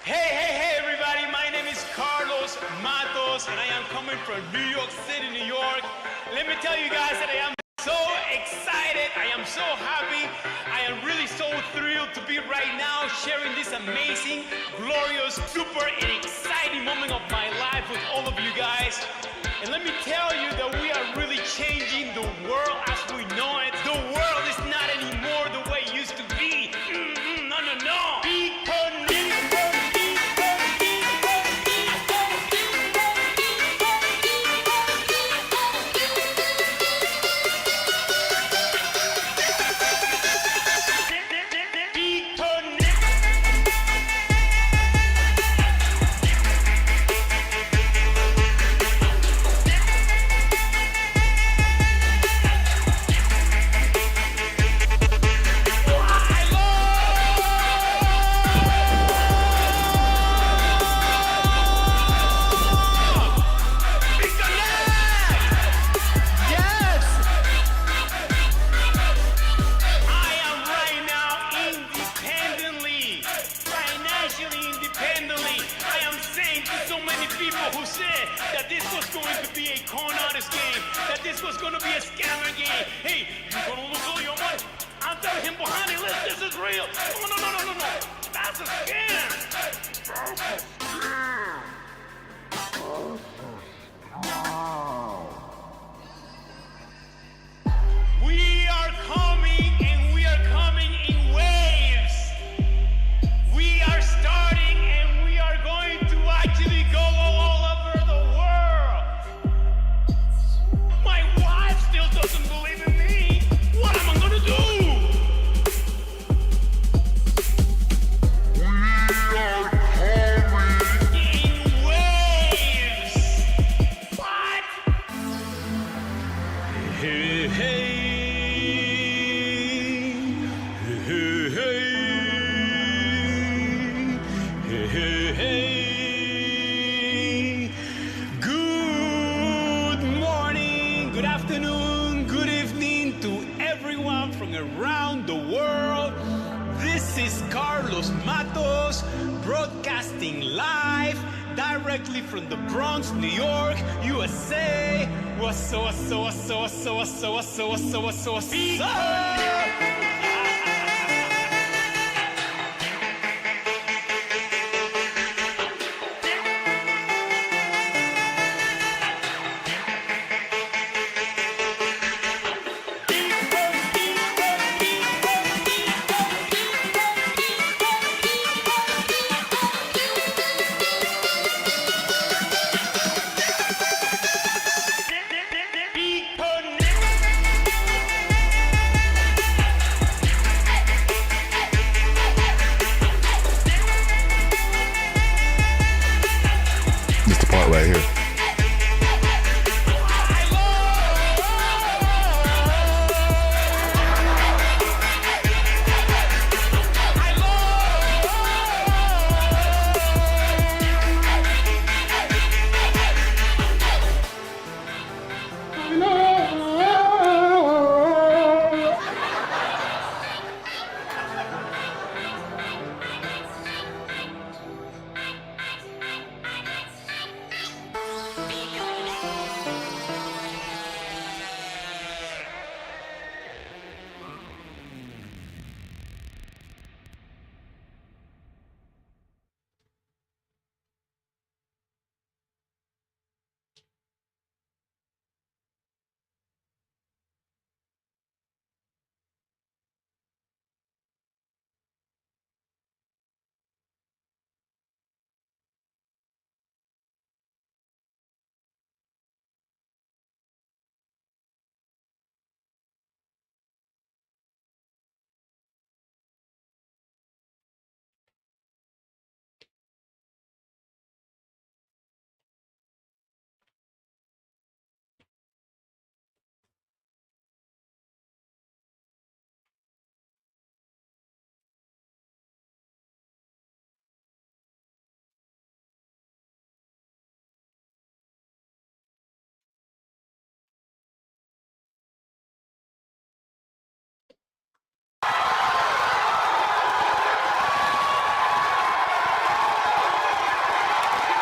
Hey, everybody, my name is Carlos Matos, and I am coming from New York City, New York. Let me tell you guys that I am so excited, I am so happy, I am really so thrilled to be right now sharing this amazing, glorious, super, and exciting moment of my life with all of you guys. And let me tell you that we are really changing the world as we know it. The world is not anymore the way it used to be. No. Be connected. Who said that this was going to be a con artist game, that this was going to be a scammer game. Hey, you gonna lose all your money? I'm telling him behind it, this is real. No. That's a scam. We are coming, and we are coming in waves. We are starting, and we are going to actually go all over the world. My wife still doesn't believe in me. What am I gonna do? We are coming in waves. What? Hey. Good morning, good afternoon, good evening to everyone from around the world. This is Carlos Matos broadcasting live directly from the Bronx, New York, USA. What's up? Right here.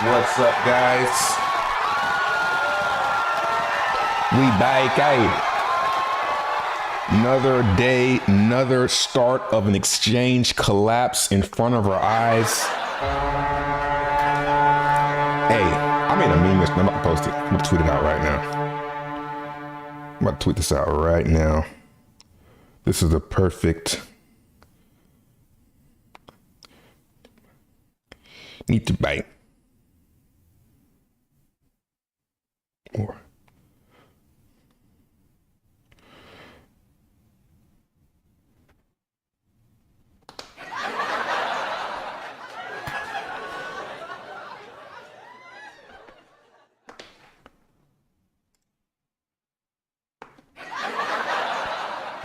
What's up, guys? We back, another day, another start of an exchange collapse in front of our eyes. Hey, I made a meme yesterday. I'm about to post it. I'm about to tweet it out right now. I'm about to tweet this out right now. This is the perfect. Need to bite more.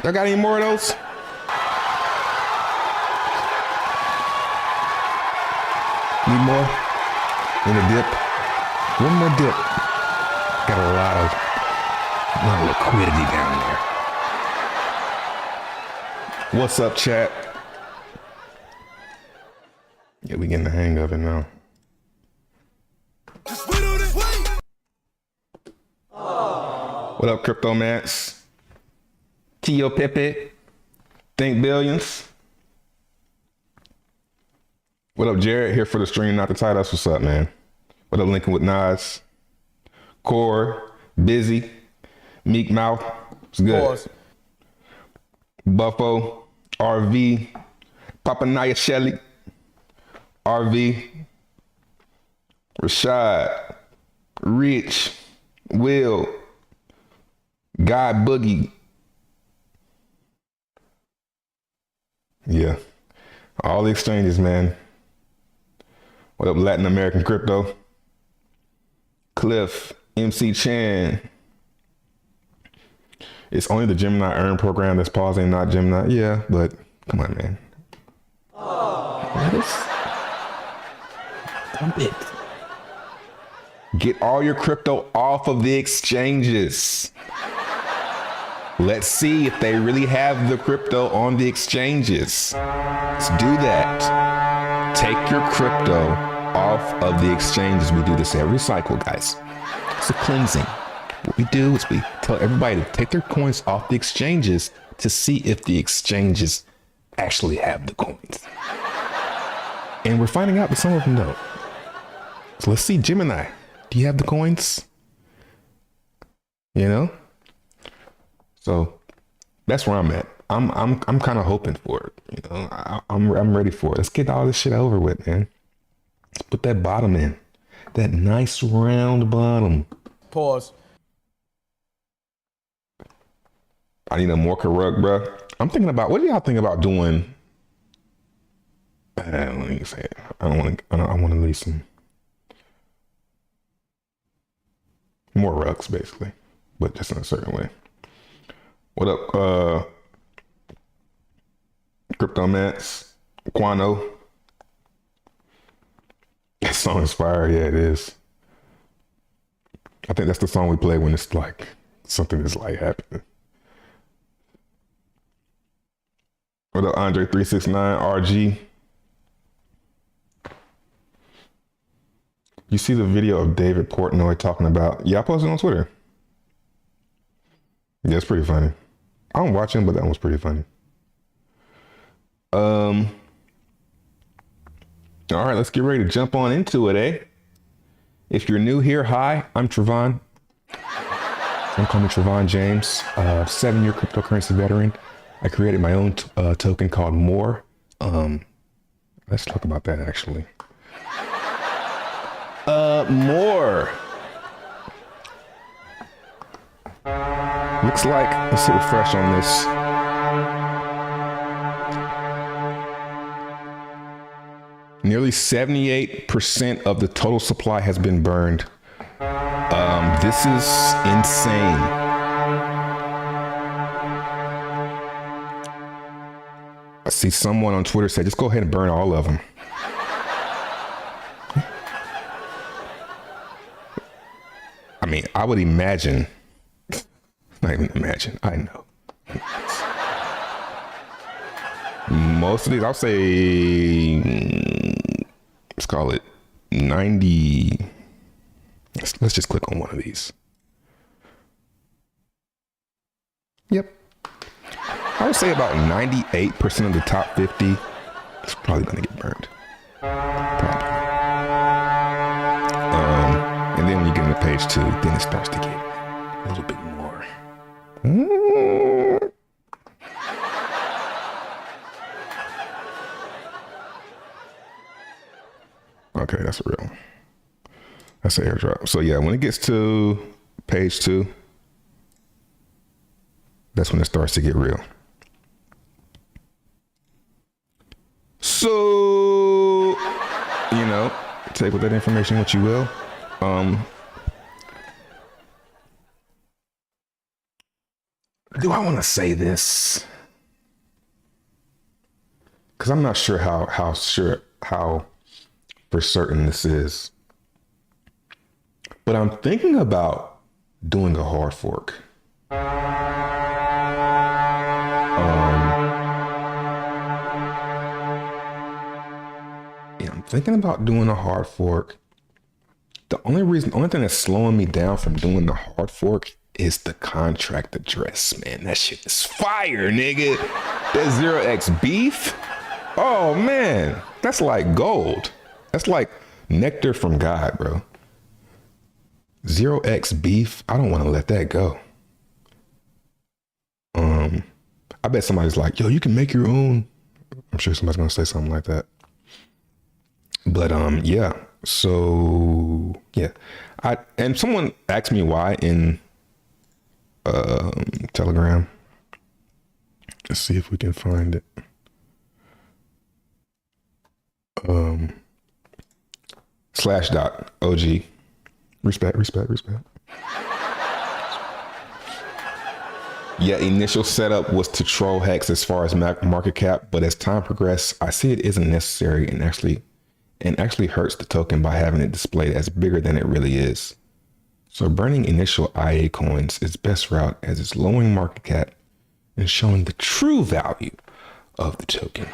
Y'all got any more of those? Need more? Need a dip? One more dip. Got a lot of liquidity down there. What's up, chat? Yeah, we getting the hang of it now. What up, Crypto Mats? Tio Pepe, Think Billions. What up, Jared? Here for the stream, not the title. That's what's up, man. What up, Lincoln with Nas? Core, Busy, Meek Mouth. It's good. Pause. Buffo, RV, Papanaya Shelly, RV, Rashad, Rich, Will, Guy Boogie. Yeah, all the exchanges, man. What up, Latin American Crypto? Cliff, MC Chan. It's only the Gemini Earn program that's pausing, not Gemini. Yeah, but come on, man. Dump it. Get all your crypto off of the exchanges. Let's see if they really have the crypto on the exchanges. Let's do that. Take your crypto off of the exchanges. We do this every cycle, guys. It's a cleansing. What we do is we tell everybody to take their coins off the exchanges to see if the exchanges actually have the coins. And we're finding out that some of them don't. So let's see, Gemini, do you have the coins? You know? So that's where I'm at. I'm kind of hoping for it. You know, I'm ready for it. Let's get all this shit over with, man. Let's put that bottom in. That nice round bottom. Pause. I need a more rug, bro. I'm thinking about, what do y'all think about doing? I don't want to say it. I want to leave some more rugs, basically, but just in a certain way. What up, Crypto Mats, Quano? That song is fire. Yeah, it is. I think that's the song we play when it's like something is like happening. What up, Andre 369 RG? You see the video of David Portnoy talking about? Yeah, I posted it on Twitter. Yeah, it's pretty funny. I don't watch him, but that one's pretty funny. All right, let's get ready to jump on into it, eh? If you're new here, hi, I'm Trevon. Don't call me Trevon James, 7-year cryptocurrency veteran. I created my own token called More. Let's talk about that actually. More. Looks like, let's hit refresh on this. Nearly 78% of the total supply has been burned. This is insane. I see someone on Twitter say, just go ahead and burn all of them. I mean, I would imagine, not even imagine, I know. Most of these, I'll say, let's call it 90. Let's just click on one of these. Yep. I would say about 98% of the top 50 is probably going to get burned. Probably. And then when you get into page 2, then it starts to get a little bit more. Okay, that's real. That's an airdrop. So yeah, when it gets to page 2, that's when it starts to get real. So, you know, take with that information what you will. Do I want to say this? Because I'm not sure how for certain this is. But I'm thinking about doing a hard fork. Yeah, I'm thinking about doing a hard fork. The only thing that's slowing me down from doing the hard fork is the contract address, man. That shit is fire, nigga. That 0x beef. Oh man, that's like gold. That's like nectar from God, bro. 0x beef. I don't want to let that go. I bet somebody's like, yo, you can make your own. I'm sure somebody's gonna say something like that. But yeah. So yeah. And someone asked me why in Telegram. Let's see if we can find it. /OG. Respect. Yeah, initial setup was to troll Hex as far as market cap, but as time progressed, I see it isn't necessary and actually hurts the token by having it displayed as bigger than it really is. So burning initial IA coins is best route as it's lowering market cap and showing the true value of the token.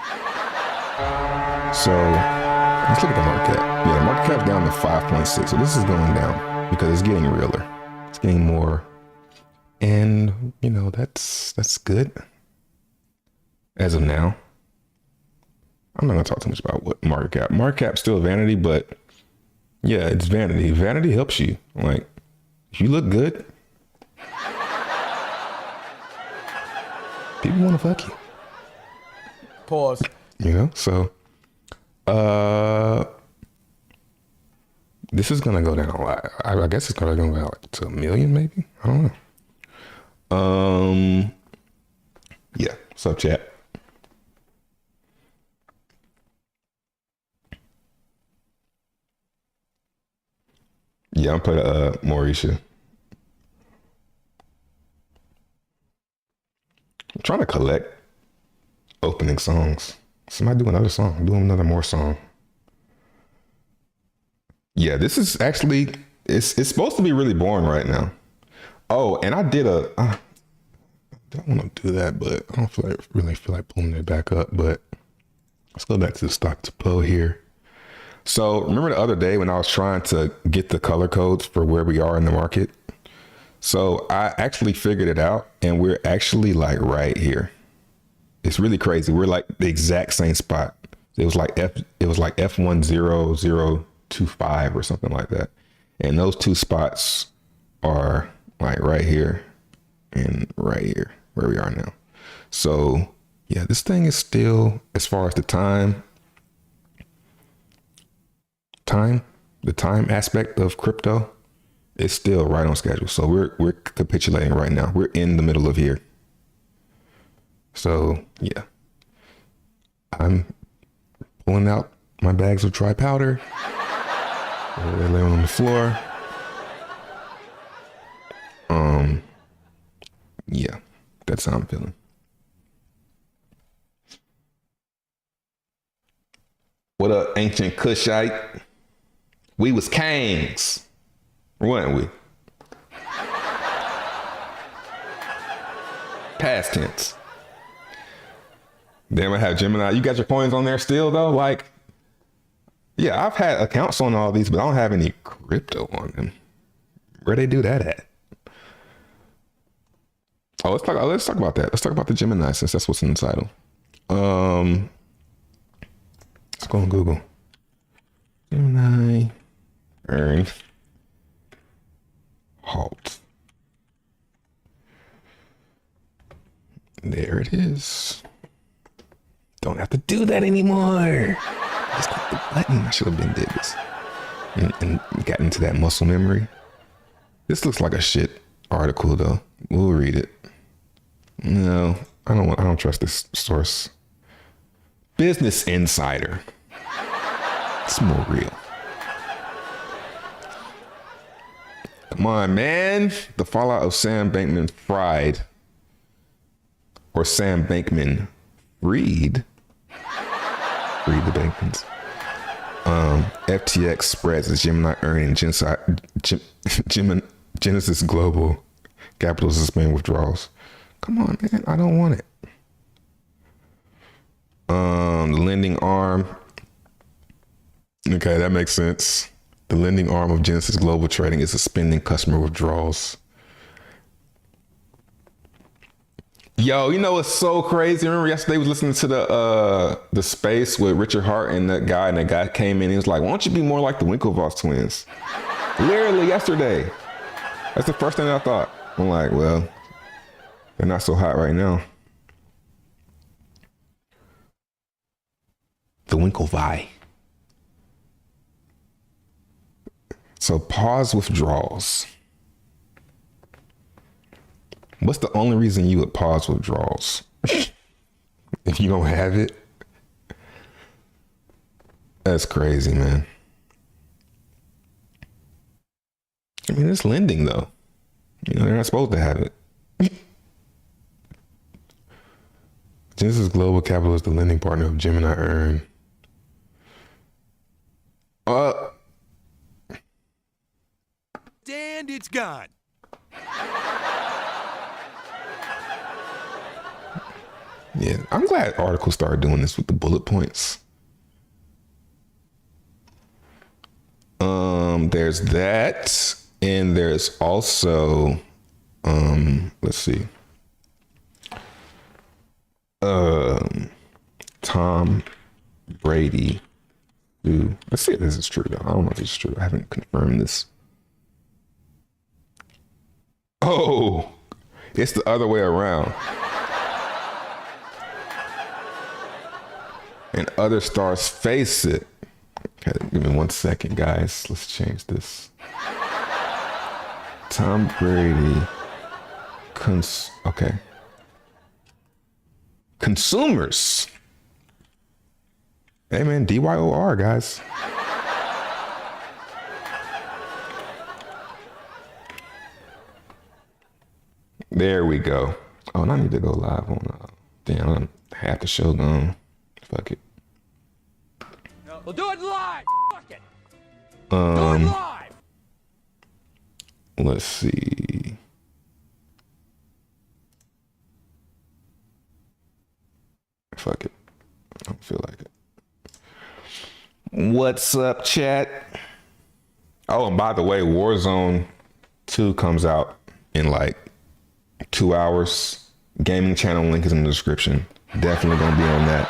So let's look at the market cap. Yeah, the market cap's down to 5.6. So this is going down because it's getting realer. It's getting more. And, you know, that's good as of now. I'm not going to talk too much about what market cap. Market cap's still vanity, but yeah, it's vanity. Vanity helps you. Like, if you look good, people want to fuck you. Pause. You know, so this is going to go down a lot. I guess it's going to go down to 1 million, maybe. I don't know. Yeah. What's up, chat? Yeah, I'm playing Mauritia. I'm trying to collect opening songs. Somebody do another song. Do another more song. Yeah, this is actually it's supposed to be really boring right now. Oh, and I did I don't want to do that, but I don't really feel like pulling it back up. But let's go back to the stock to pull here. So remember the other day when I was trying to get the color codes for where we are in the market? So I actually figured it out, and we're actually like right here. It's really crazy. We're like the exact same spot. It was like F10025 or something like that. And those two spots are like right here and right here where we are now. So yeah, this thing is still, as far as the time aspect of crypto, is still right on schedule. So we're capitulating right now. We're in the middle of here. So yeah, I'm pulling out my bags of dry powder. They're laying on the floor. Yeah, that's how I'm feeling. What up, ancient Kushite? We was kings, weren't we? Past tense. Damn, I have Gemini. You got your coins on there still though? Like, Yeah, I've had accounts on all these, but I don't have any crypto on them. Where they do that at? Oh, let's talk about that. Let's talk about the Gemini since that's what's in the title. Let's go on Google. Gemini earn halt. There it is. Don't have to do that anymore. Just click the button. I should have been did this and got into that muscle memory. This looks like a shit article though. We'll read it. No, I don't trust this source. Business Insider. It's more real. Come on, man. The fallout of Sam Bankman-Fried or Sam Bankman-Fried. Read the Bankmans. FTX spreads as Gemini earning Genesis Global Capital suspend withdrawals. Come on, man. I don't want it. The lending arm. Okay, that makes sense. The lending arm of Genesis Global Trading is suspending customer withdrawals. Yo, you know what's so crazy? Remember yesterday I was listening to the space with Richard Hart and that guy came in and he was like, why don't you be more like the Winklevoss twins? Literally yesterday. That's the first thing I thought. I'm like, well, they're not so hot right now. The Winklevi. So pause withdrawals. What's the only reason you would pause withdrawals? If you don't have it? That's crazy, man. I mean, it's lending though. You know, they're not supposed to have it. Genesis Global Capital is the lending partner of Gemini Earn. And it's gone. Yeah, I'm glad articles started doing this with the bullet points. There's that, and there's also, let's see, Tom Brady. Let's see if this is true though. I don't know if it's true. I haven't confirmed this. Oh, it's the other way around. And other stars face it. Okay, give me 1 second, guys. Let's change this. Tom Brady. Okay. Consumers. Hey, man, DYOR, guys. There we go. Oh, and I need to go live on. Damn, I'm half the show gone. Fuck it. We'll do it live. Fuck it. Do it live. Let's see. Fuck it. I don't feel like it. What's up, chat? Oh, and by the way, Warzone 2 comes out in like 2 hours. Gaming channel link is in the description. Definitely gonna be on that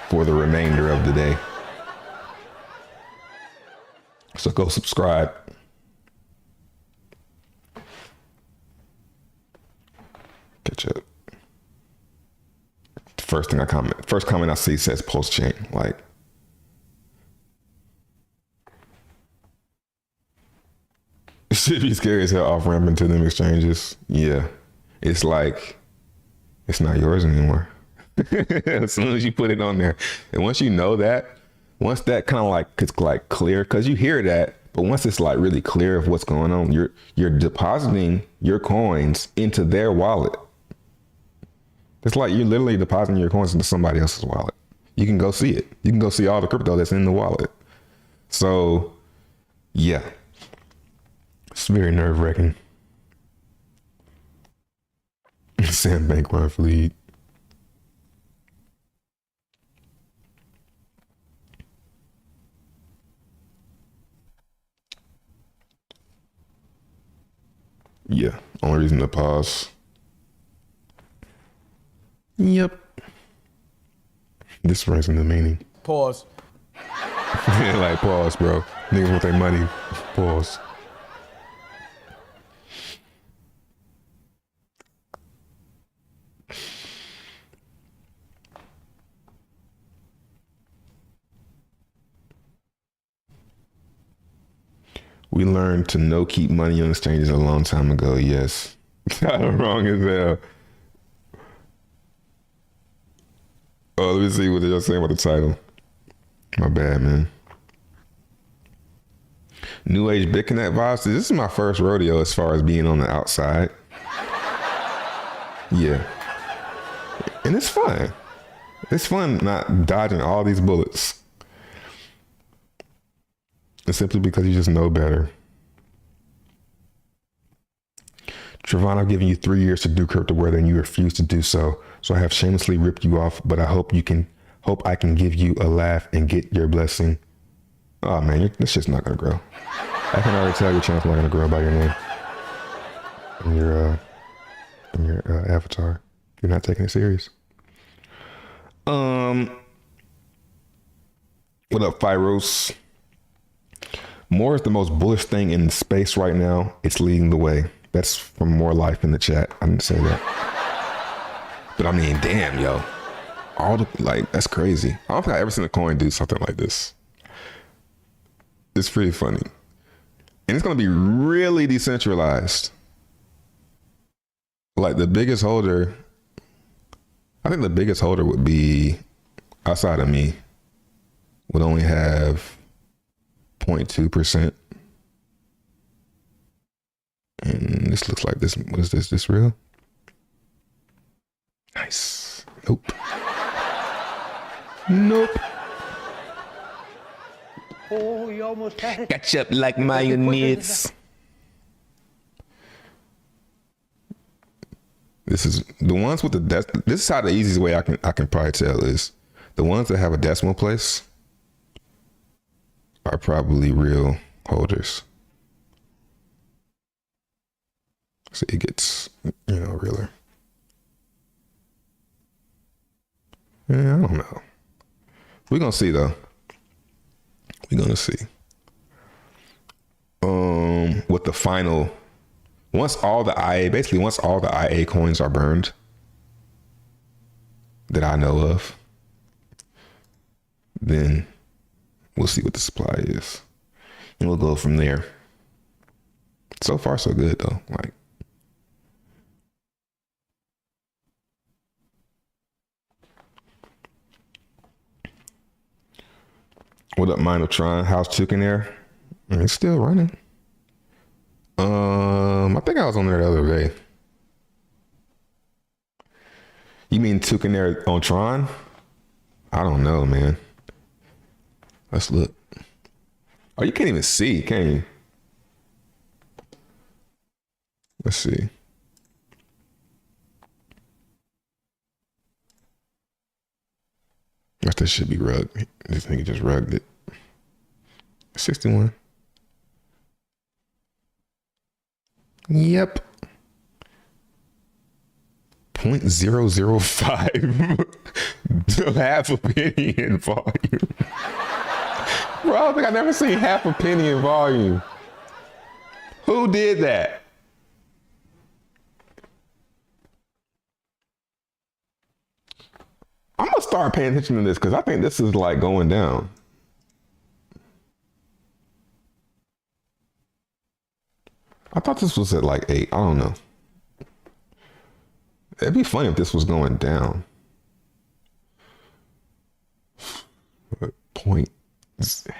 for the remainder of the day. So go subscribe. Catch up. First comment I see says post chain. Like, it should be scary as hell off ramping to them exchanges. Yeah. It's like, it's not yours anymore. As soon as you put it on there. And once you know that, once that kind of like, it's like clear, because you hear that, but once it's like really clear of what's going on, you're depositing your coins into their wallet. It's like you're literally depositing your coins into somebody else's wallet. You can go see it. You can go see all the crypto that's in the wallet. So, yeah. It's very nerve-wracking. Sam Bankman-Fried. Yeah, only reason to pause. Yep. This brings into meaning. Pause. Like, pause, bro. Niggas want their money. Pause. We learned to no keep money on exchanges a long time ago. Yes. Wrong as hell. Oh, let me see what they're saying about the title. My bad, man. New Age BitConnect vibes. This is my first rodeo as far as being on the outside. Yeah. And it's fun. It's fun not dodging all these bullets. It's simply because you just know better. Trevon, I've given you 3 years to do crypto where then you refuse to do so. So I have shamelessly ripped you off, but I hope I can give you a laugh and get your blessing. Oh man, this shit's not gonna grow. I can already tell your channel's not gonna grow by your name. And your avatar. You're not taking it serious. What up, Fyros? More is the most bullish thing in space right now. It's leading the way. That's from More Life in the chat. I didn't say that. But I mean, damn, yo. That's crazy. I don't think I've ever seen a coin do something like this. It's pretty funny. And it's going to be really decentralized. Like the biggest holder, I think the biggest holder would be, outside of me, would only have 0.2%. And this looks like this. What is this? This real? Nice. Nope. Nope. Oh, you almost had it. Catch up like mayonnaise. This is the ones with the this is how the easiest way I can probably tell is the ones that have a decimal place are probably real holders. So it gets, realer. Yeah, I don't know. We're gonna see though. We're gonna see. With the final, once all the IA coins are burned that I know of, then we'll see what the supply is. And we'll go from there. So far, so good though. Like, what up, Minotron? How's Chicken there? It's still running. I think I was on there the other day. You mean Tukin there on Tron? I don't know, man. Let's look. Oh, you can't even see, can you? Let's see. That should be rugged. This nigga just rugged it. 61. Yep. 0.005. Half a penny in volume. Bro, I don't think I've never seen half a penny in volume. Who did that? I'm gonna start paying attention to this because I think this is like going down. I thought this was at like 8. I don't know. It'd be funny if this was going down.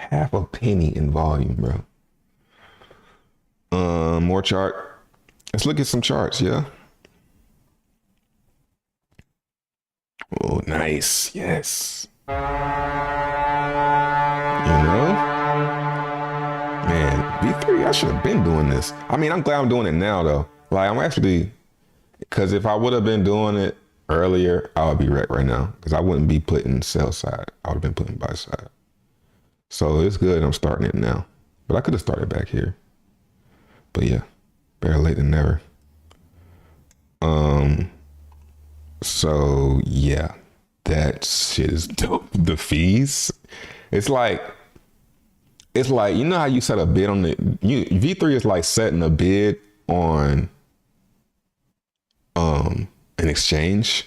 Half a penny in volume, bro. More chart. Let's look at some charts, yeah. Oh, nice. Yes. You know? Man, V3, I should have been doing this. I mean, I'm glad I'm doing it now, though. Like, I'm actually, because if I would have been doing it earlier, I would be wrecked right now. Because I wouldn't be putting sell side. I would have been putting buy side. So it's good I'm starting it now. But I could have started back here. But yeah. Better late than never. So yeah, that shit is dope. The fees, it's like you know how you set a bid on the V3 is like setting a bid on an exchange,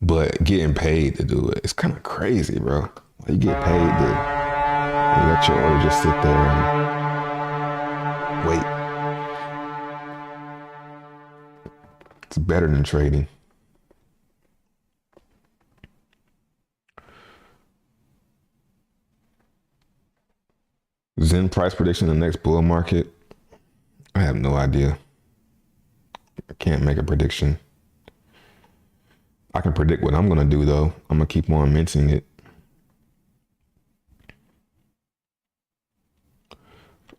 but getting paid to do it. It's kind of crazy, bro. Like you get paid to let your order just sit there and wait. It's better than trading. Zen price prediction in the next bull market. I have no idea. I can't make a prediction. I can predict what I'm going to do, though. I'm going to keep on minting it.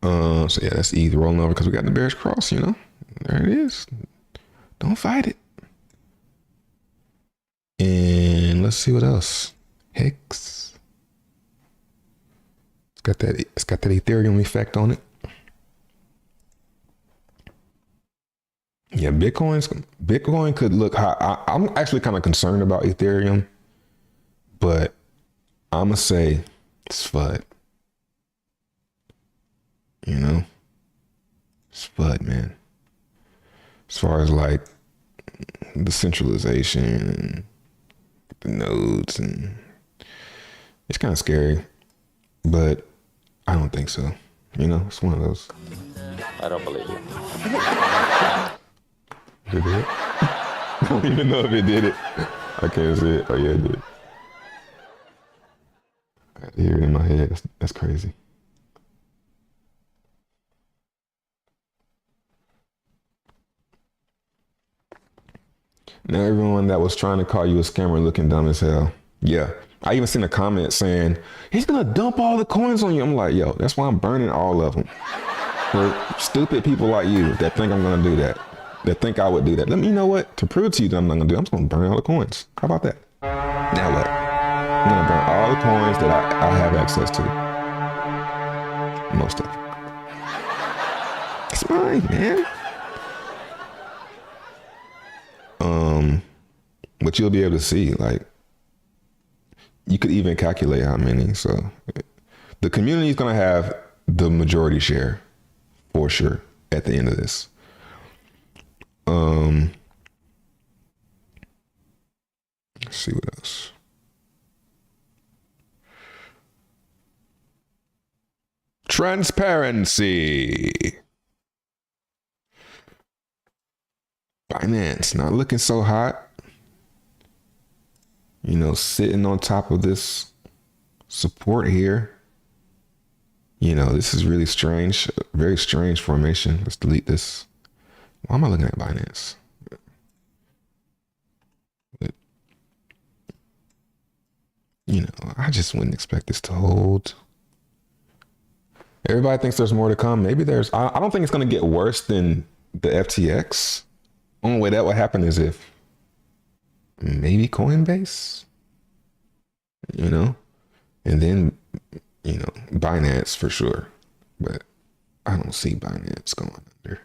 So yeah, that's ETH rolling over because we got the bearish cross, you know? There it is. Don't fight it. And let's see what else. Hex. It's got that Ethereum effect on it. Yeah, Bitcoin could look high. I'm actually kind of concerned about Ethereum, but I'm gonna say it's FUD. You know, it's FUD, man. As far as like the centralization and the nodes, and it's kind of scary, but I don't think so. You know, it's one of those. I don't believe you. Did it? I don't even know if it did it. I can't see it. Oh yeah, it did. I had to hear it in my head. That's crazy. Now everyone that was trying to call you a scammer looking dumb as hell. Yeah. I even seen a comment saying, he's gonna dump all the coins on you. I'm like, yo, that's why I'm burning all of them. For stupid people like you that think I'm gonna do that. That think I would do that. Let me know what? To prove to you that I'm not gonna do it, I'm just gonna burn all the coins. How about that? Now what? I'm gonna burn all the coins that I have access to. Most of them. It's mine, man. But you'll be able to see, like, you could even calculate how many. So the community is going to have the majority share for sure at the end of this. Let's see what else. Transparency. Binance not looking so hot. You know, sitting on top of this support here. You know, this is really strange, very strange formation. Let's delete this. Why am I looking at Binance? But, you know, I just wouldn't expect this to hold. Everybody thinks there's more to come. Maybe there's, I don't think it's going to get worse than the FTX. Only way that would happen is if maybe Coinbase, you know, and then, you know, Binance for sure. But I don't see Binance going under.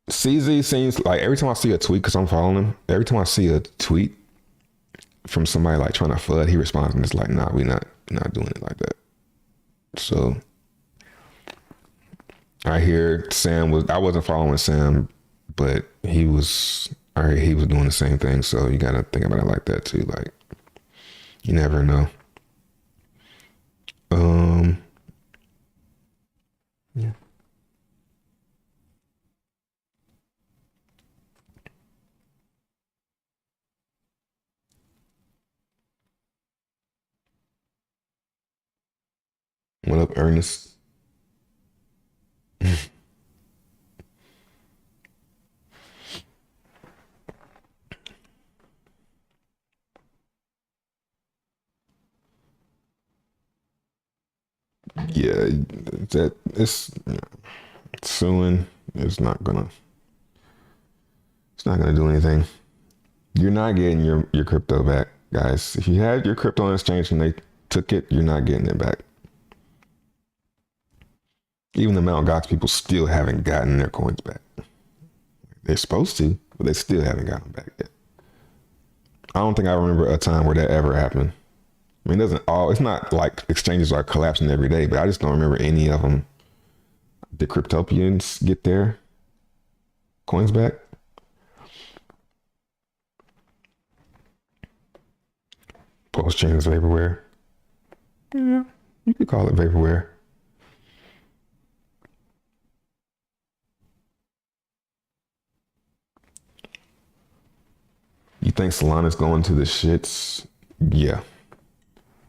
CZ seems like every time I see a tweet, because I'm following him, every time I see a tweet from somebody like trying to FUD, he responds and it's like, nah, we're not doing it like that. So I hear I wasn't following Sam, but he was doing the same thing. So you got to think about it like that too. Like, you never know. Yeah. What up, Ernest? Yeah, that it's suing is not gonna do anything. You're not getting your crypto back, guys. If you had your crypto on exchange and they took it, you're not getting it back. Even the Mt. Gox people still haven't gotten their coins back. They're supposed to, but they still haven't gotten them back yet. I don't think I remember a time where that ever happened. I mean, it's not like exchanges are collapsing every day, but I just don't remember any of them. Did Cryptopians get their coins back? Post-chain is vaporware. Yeah, you could call it vaporware. You think Solana's going to the shits? Yeah.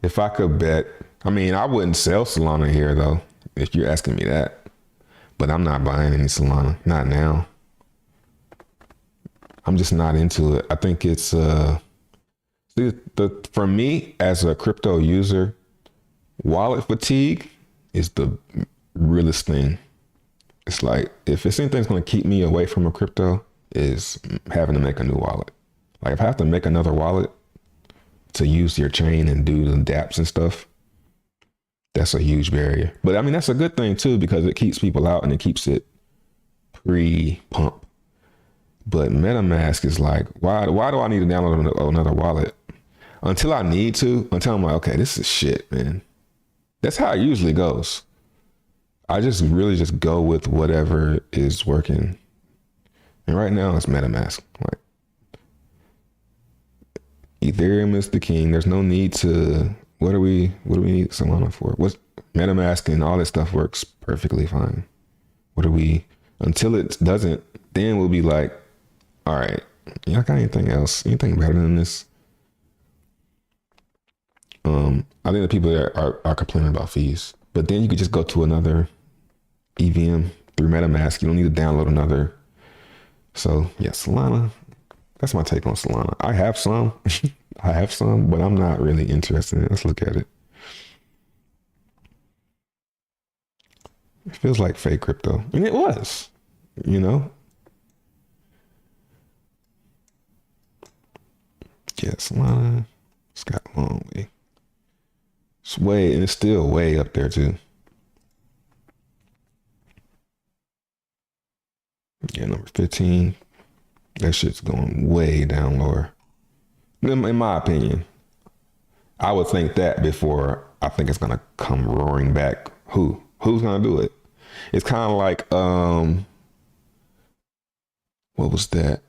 If I could bet, I mean, I wouldn't sell Solana here though, if you're asking me that. But I'm not buying any Solana, not now. I'm just not into it. I think it's for me as a crypto user, wallet fatigue is the realest thing. It's like if it's anything that's going to keep me away from a crypto is having to make a new wallet. Like if I have to make another wallet to use your chain and do the dApps and stuff, that's a huge barrier. But I mean, that's a good thing too, because it keeps people out and it keeps it pre-pump. But MetaMask is like, why do I need to download another wallet? Until I need to, until I'm like, okay, this is shit, man. That's how it usually goes. I just really just go with whatever is working. And right now it's MetaMask. Like Ethereum is the king. There's no need to, what do we need Solana for? What's MetaMask and all this stuff works perfectly fine. Until it doesn't, then we'll be like, all right, y'all got anything else? Anything better than this? I think the people that are complaining about fees, but then you could just go to another EVM through MetaMask. You don't need to download another. So yeah, Solana, that's my take on Solana. I have some, but I'm not really interested in it. Let's look at it. It feels like fake crypto. And it was, you know? Yeah, Solana, it's got a long way. It's still way up there too. Yeah, number 15. That shit's going way down lower. In my opinion, I would think that before I think it's gonna come roaring back. Who's gonna do it? It's kind of like what was that?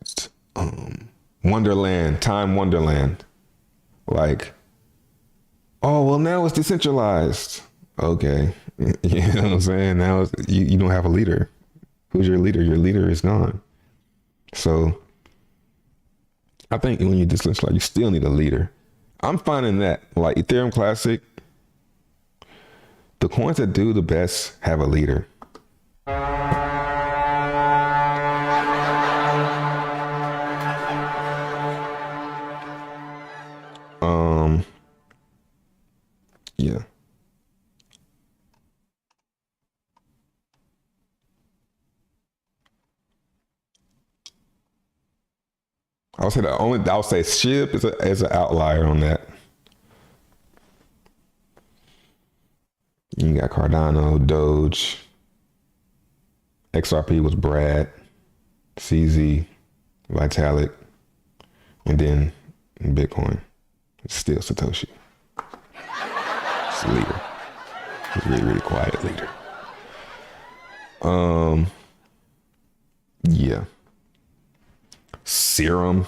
Wonderland, Time Wonderland. Like, oh well, now it's decentralized. Okay, you know what I'm saying? Now you don't have a leader. Who's your leader? Your leader is gone. So I think when you decentralize, you still need a leader. I'm finding that like Ethereum Classic, the coins that do the best have a leader. Yeah. I'll say SHIB is an outlier on that. You got Cardano, Doge, XRP was Brad, CZ, Vitalik, and then Bitcoin. It's still Satoshi. It's a leader. He's a really, really quiet leader. Yeah. Serum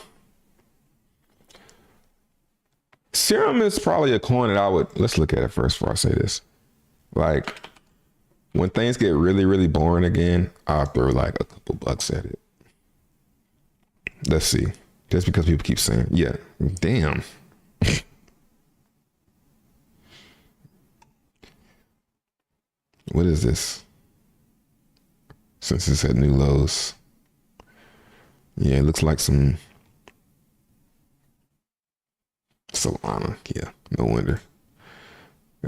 is probably a coin that let's look at it first before I say this. Like, when things get really, really boring again, I'll throw like a couple bucks at it. Let's see. Just because people keep saying, yeah, damn. What is this? Since it's at new lows. Yeah, it looks like some Solana. Yeah, no wonder.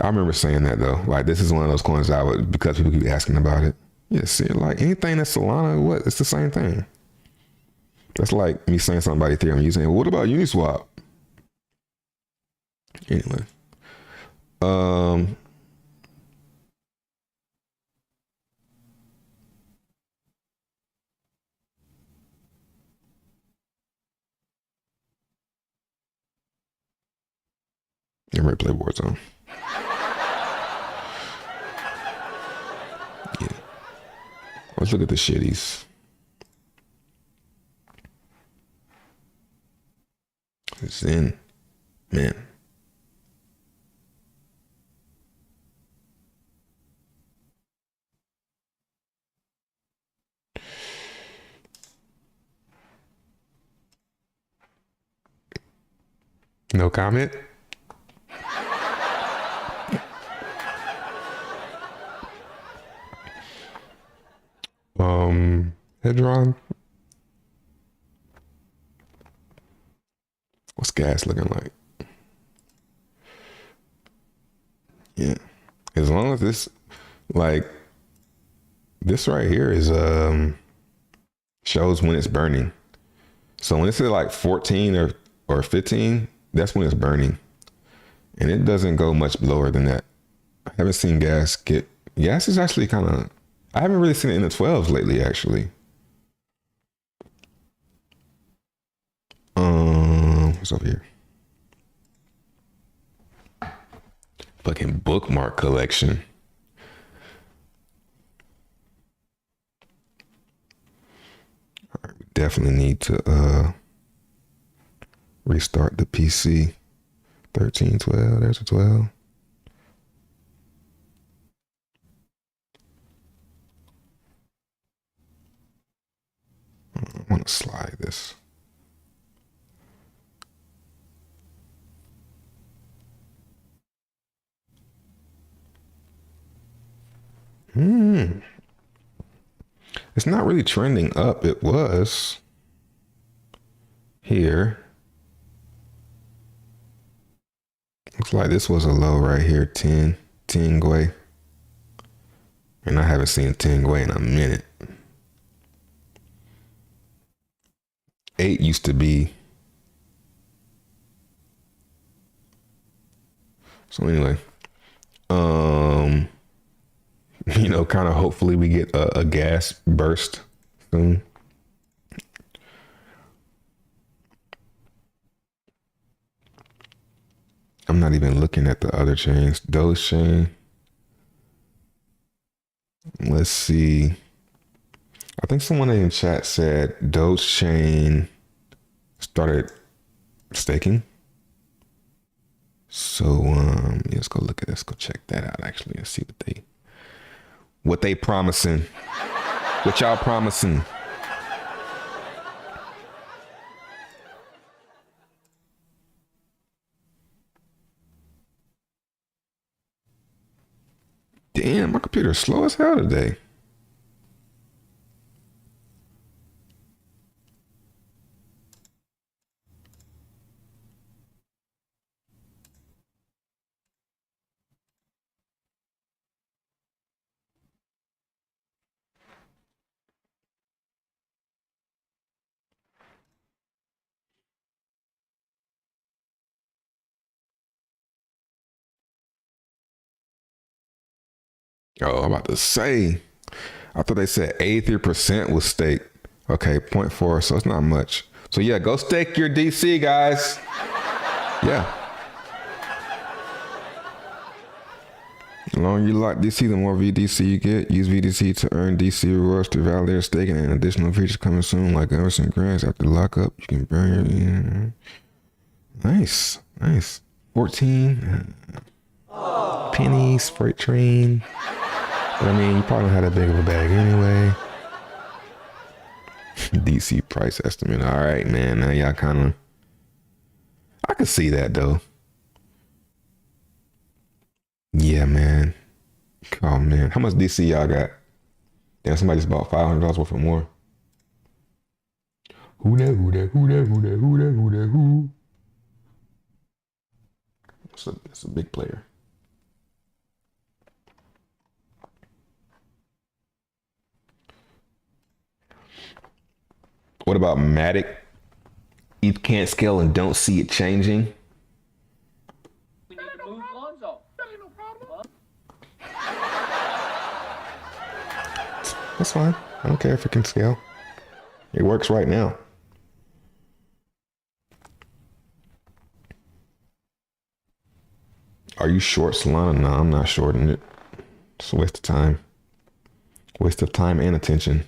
I remember saying that though. Like, this is one of those coins because people keep asking about it. Yeah, see, like anything that's Solana, it's the same thing. That's like me saying something about Ethereum. You saying, well, what about Uniswap? Anyway. I'm ready to play Warzone. Yeah. Let's look at the shitties. Zen, man. No comment. Hedron. What's gas looking like? Yeah. As long as this, like, this right here is, shows when it's burning. So when it's at like 14 or 15, that's when it's burning. And it doesn't go much lower than that. I haven't seen gas is actually kind of, I haven't really seen it in the 12s lately, actually. What's over here? Fucking bookmark collection. All right, we definitely need to restart the PC. 13, 12, there's a 12. I want to slide this. It's not really trending up. It was here. Looks like this was a low right here, 10 Gwei. And I haven't seen 10 Gwei in a minute. 8 used to be. So anyway, you know, kind of hopefully we get a gas burst soon. I'm not even looking at the other chains. Doge chain. Let's see. I think someone in chat said Doge chain started staking. So yeah, let's go look at this. Go check that out actually and see what they promising. What y'all promising? Damn, my computer's slow as hell today. Oh, I'm about to say. I thought they said 83% was staked. Okay, 0.4, so it's not much. So yeah, go stake your DC, guys. Yeah. The longer you lock DC, the more VDC you get. Use VDC to earn DC rewards to validate staking, and additional features coming soon, like Emerson grants. After lockup, you can burn your... Nice. 14 pennies, freight train. But I mean, you probably don't have that big of a bag anyway. DC price estimate. All right, man. Now y'all kind of... I could see that, though. Yeah, man. Oh, man. How much DC y'all got? Damn, somebody just bought $500 worth of more. Who that? That's a big player. What about Matic? You can't scale and don't see it changing. We need to move Lonzo. That ain't no problem. That's fine. I don't care if it can scale. It works right now. Are you short Solana? No, I'm not shorting it. It's a waste of time. Waste of time and attention.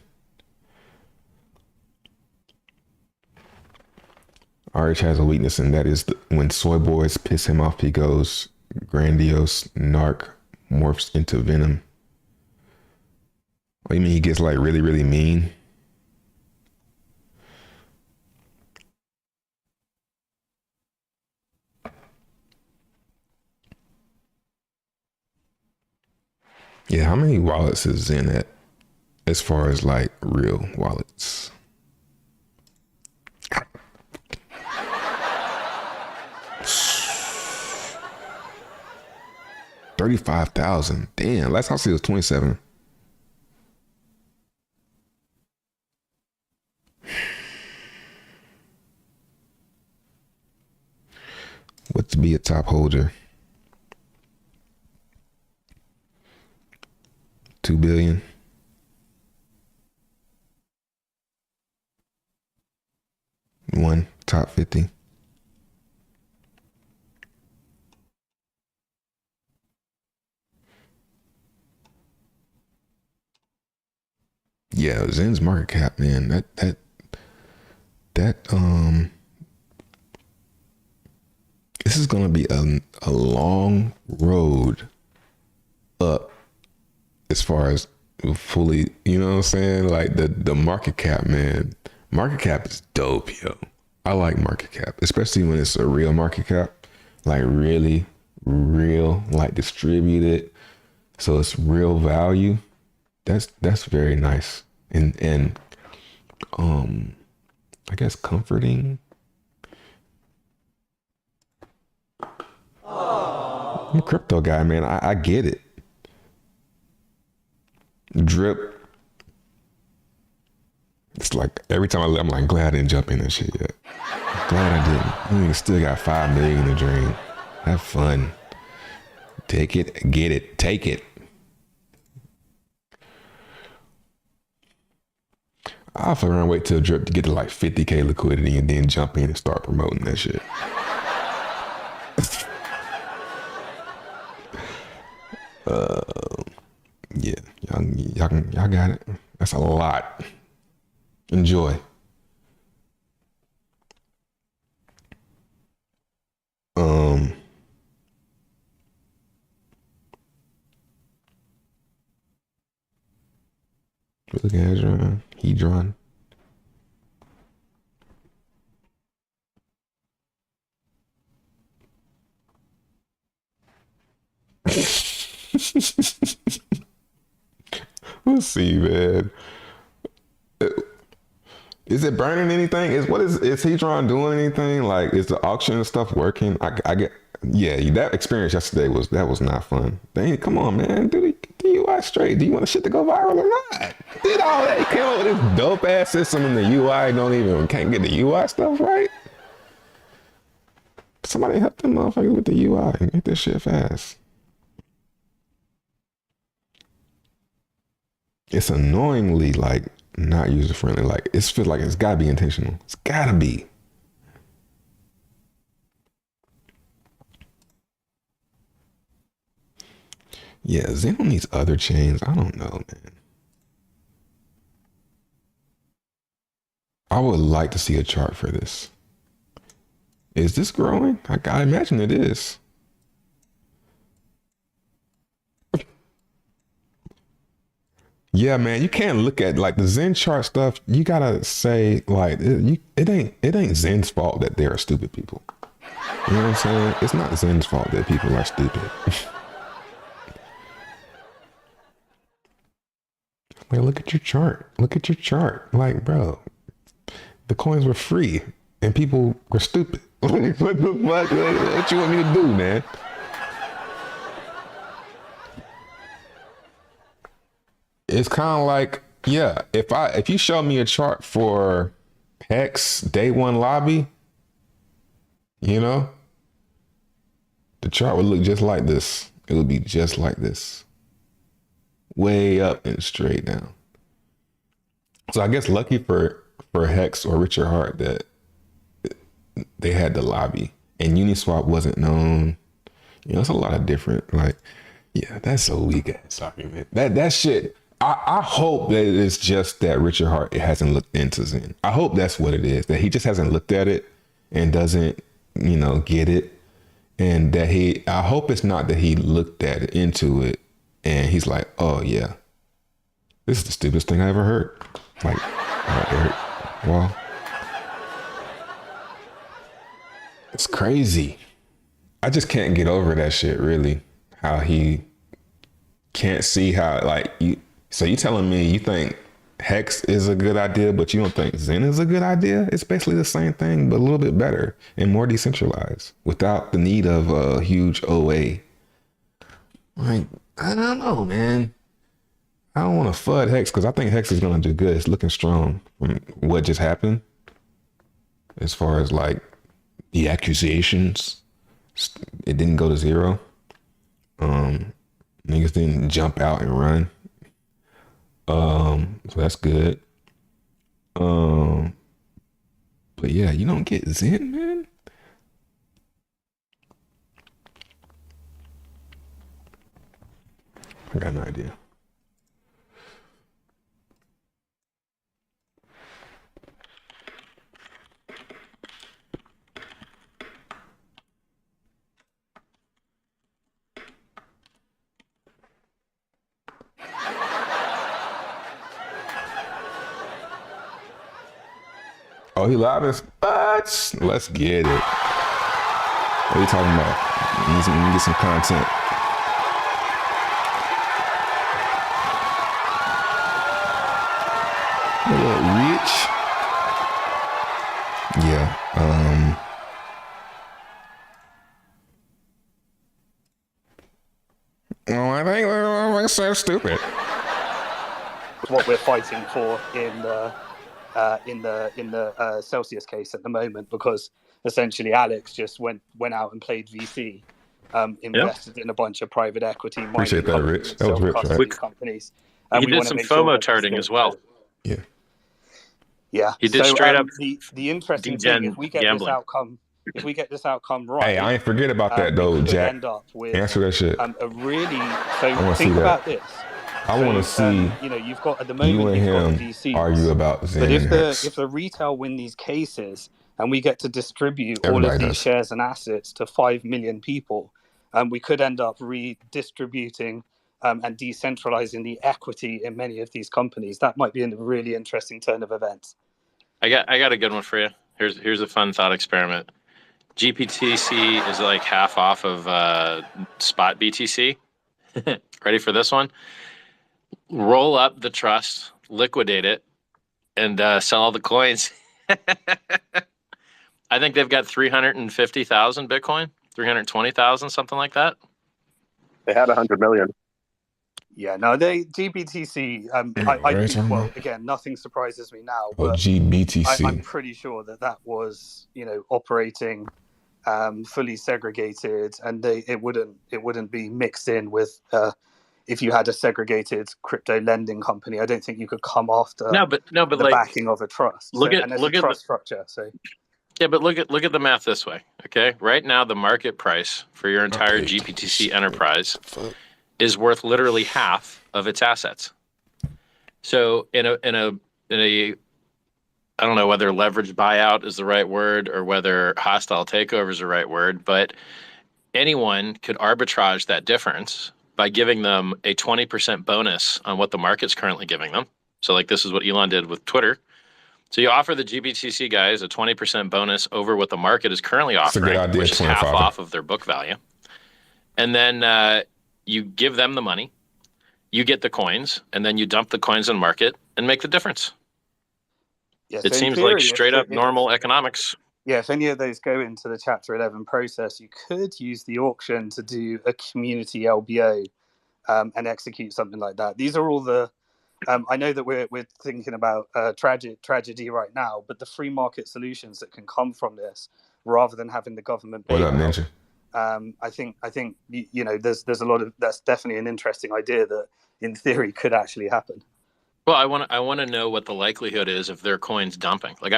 RH has a weakness, and that is when soy boys piss him off, he goes grandiose, narc, morphs into venom. Oh, you mean he gets like really, really mean? Yeah, how many wallets is Zen at as far as like real wallets? $35,000. Damn, last time I see it was 27. What to be a top holder? 2 billion. One top 50. Yeah, Zen's market cap, man. That this is gonna be a long road up as far as fully, you know what I'm saying? Like the market cap, man. Market cap is dope, yo. I like market cap, especially when it's a real market cap, like really real, like distributed, so it's real value. That's very nice and I guess comforting. I'm a crypto guy, man. I get it. Drip. It's like every time I'm like, glad I didn't jump in that shit yet. Glad I didn't. I mean, still got 5 million in the drain. Have fun. Take it, get it, take it. I'll fuck around, wait till Drip to get to like 50K liquidity and then jump in and start promoting that shit. Yeah, y'all got it. That's a lot. Enjoy. We're looking at Hedron. Let's see, man. Is it burning anything? Is Hedron doing anything? Like, is the auction and stuff working? I get, yeah, that experience yesterday was not fun. Dang, come on, man. Do the UI straight. Do you want the shit to go viral or not? Did all that? You came up with this dope ass system and the UI can't get the UI stuff right? Somebody help them motherfuckers with the UI and get this shit fast. It's annoyingly like not user friendly. Like it feels like it's gotta be intentional. It's gotta be. Yeah, Zen needs other chains. I don't know, man. I would like to see a chart for this. Is this growing? I imagine it is. Yeah, man, you can't look at like the Zen chart stuff. You gotta say like it ain't Zen's fault that there are stupid people. You know what I'm saying? It's not Zen's fault that people are stupid. Like, look at your chart. Look at your chart. Like, bro, the coins were free and people were stupid. What the fuck? What you want me to do, man? It's kind of like, yeah, if you show me a chart for Hex day one lobby, you know, the chart would look just like this. It would be just like this. Way up and straight down. So I guess lucky for Hex or Richard Hart that they had the lobby and Uniswap wasn't known. You know, it's a lot of different, like, yeah, that's a weak ass argument. That shit, I hope that it's just that Richard Hart hasn't looked into Zen. I hope that's what it is, that he just hasn't looked at it and doesn't, you know, get it. And that I hope it's not that he looked at it, into it, and he's like, oh yeah, this is the stupidest thing I ever heard. Like, Eric, well, it's crazy. I just can't get over that shit, really. How he can't see how, like, so you telling me you think Hex is a good idea, but you don't think Zen is a good idea? It's basically the same thing, but a little bit better and more decentralized without the need of a huge OA. Like, I don't know, man. I don't want to FUD Hex because I think Hex is going to do good. It's looking strong from what just happened. As far as like the accusations, it didn't go to zero. Niggas didn't jump out and run. So that's good. But yeah, you don't get Zen, man. I got no idea. Oh, he live as fuck. Let's get it. What are you talking about? We need to get some content. What, Rich? Yeah. Oh, I think we're so stupid. What we're fighting for in the Celsius case at the moment, because essentially Alex just went out and played VC, invested in a bunch of private equity. Appreciate that, Rich. That was Rich, right? Companies. He did some FOMO tarding as well. Yeah. Yeah. He did straight up the interesting thing, if we get this outcome right. Hey, I ain't forget about that though, Jack. End up with, answer that shit. Think about this. I want to see you've got at the moment you and him VCs, argue about Zen. But if the retail win these cases and we get to distribute all of these shares and assets to 5 million people, we could end up redistributing and decentralizing the equity in many of these companies. That might be a really interesting turn of events. I got a good one for you. Here's a fun thought experiment. GBTC is like half off of spot BTC. Ready for this one? Roll up the trust, liquidate it, and sell all the coins. I think they've got 350,000 Bitcoin, 320,000, something like that. They had 100 million. Yeah, no, GBTC. I think, well, again, nothing surprises me now. But GBTC. I'm pretty sure that was, operating fully segregated, and it wouldn't be mixed in with. If you had a segregated crypto lending company, I don't think you could come after but the like, backing of a trust. Look at trust structure. So yeah, but look at the math this way. Okay, right now the market price for your entire GBTC enterprise is worth literally half of its assets. So in a I don't know whether leveraged buyout is the right word or whether hostile takeover is the right word, but anyone could arbitrage that difference by giving them a 20% bonus on what the market's currently giving them. So like this is what Elon did with Twitter. So you offer the GBTC guys a 20% bonus over what the market is currently offering, which is half off of their book value. And then you give them the money, you get the coins, and then you dump the coins in the market and make the difference. Yeah, it seems like straight up normal economics. Yeah, if any of those go into the Chapter 11 process, you could use the auction to do a community LBO and execute something like that. These are all the. I know that we're thinking about tragedy right now, but the free market solutions that can come from this, rather than having the government. What up, Ninja? I think there's a lot of that's definitely an interesting idea that in theory could actually happen. Well, I want to know what the likelihood is of their coins dumping. Like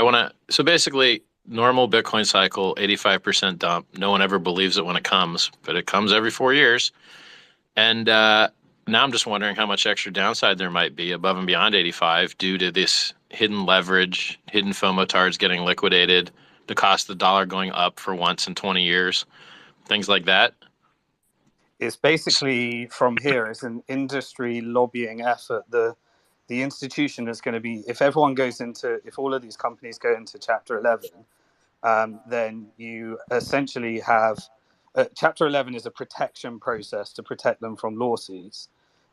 so basically normal Bitcoin cycle, 85% dump. No one ever believes it when it comes, but it comes every 4 years. And now I'm just wondering how much extra downside there might be above and beyond 85 due to this hidden leverage, hidden FOMO TARs getting liquidated, the cost of the dollar going up for once in 20 years, things like that. It's basically from here, it's an industry lobbying effort. The institution is going to be, if all of these companies go into Chapter 11, then you essentially have, Chapter 11 is a protection process to protect them from lawsuits.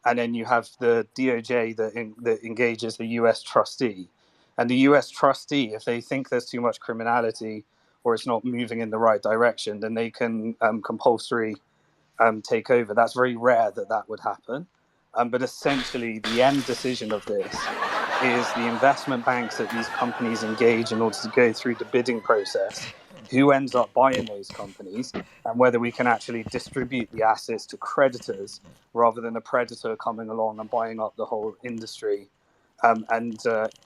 And then you have the DOJ that engages the US trustee. And the US trustee, if they think there's too much criminality or it's not moving in the right direction, then they can compulsory take over. That's very rare that would happen. But essentially, the end decision of this is the investment banks that these companies engage in order to go through the bidding process, who ends up buying those companies, and whether we can actually distribute the assets to creditors rather than a predator coming along and buying up the whole industry.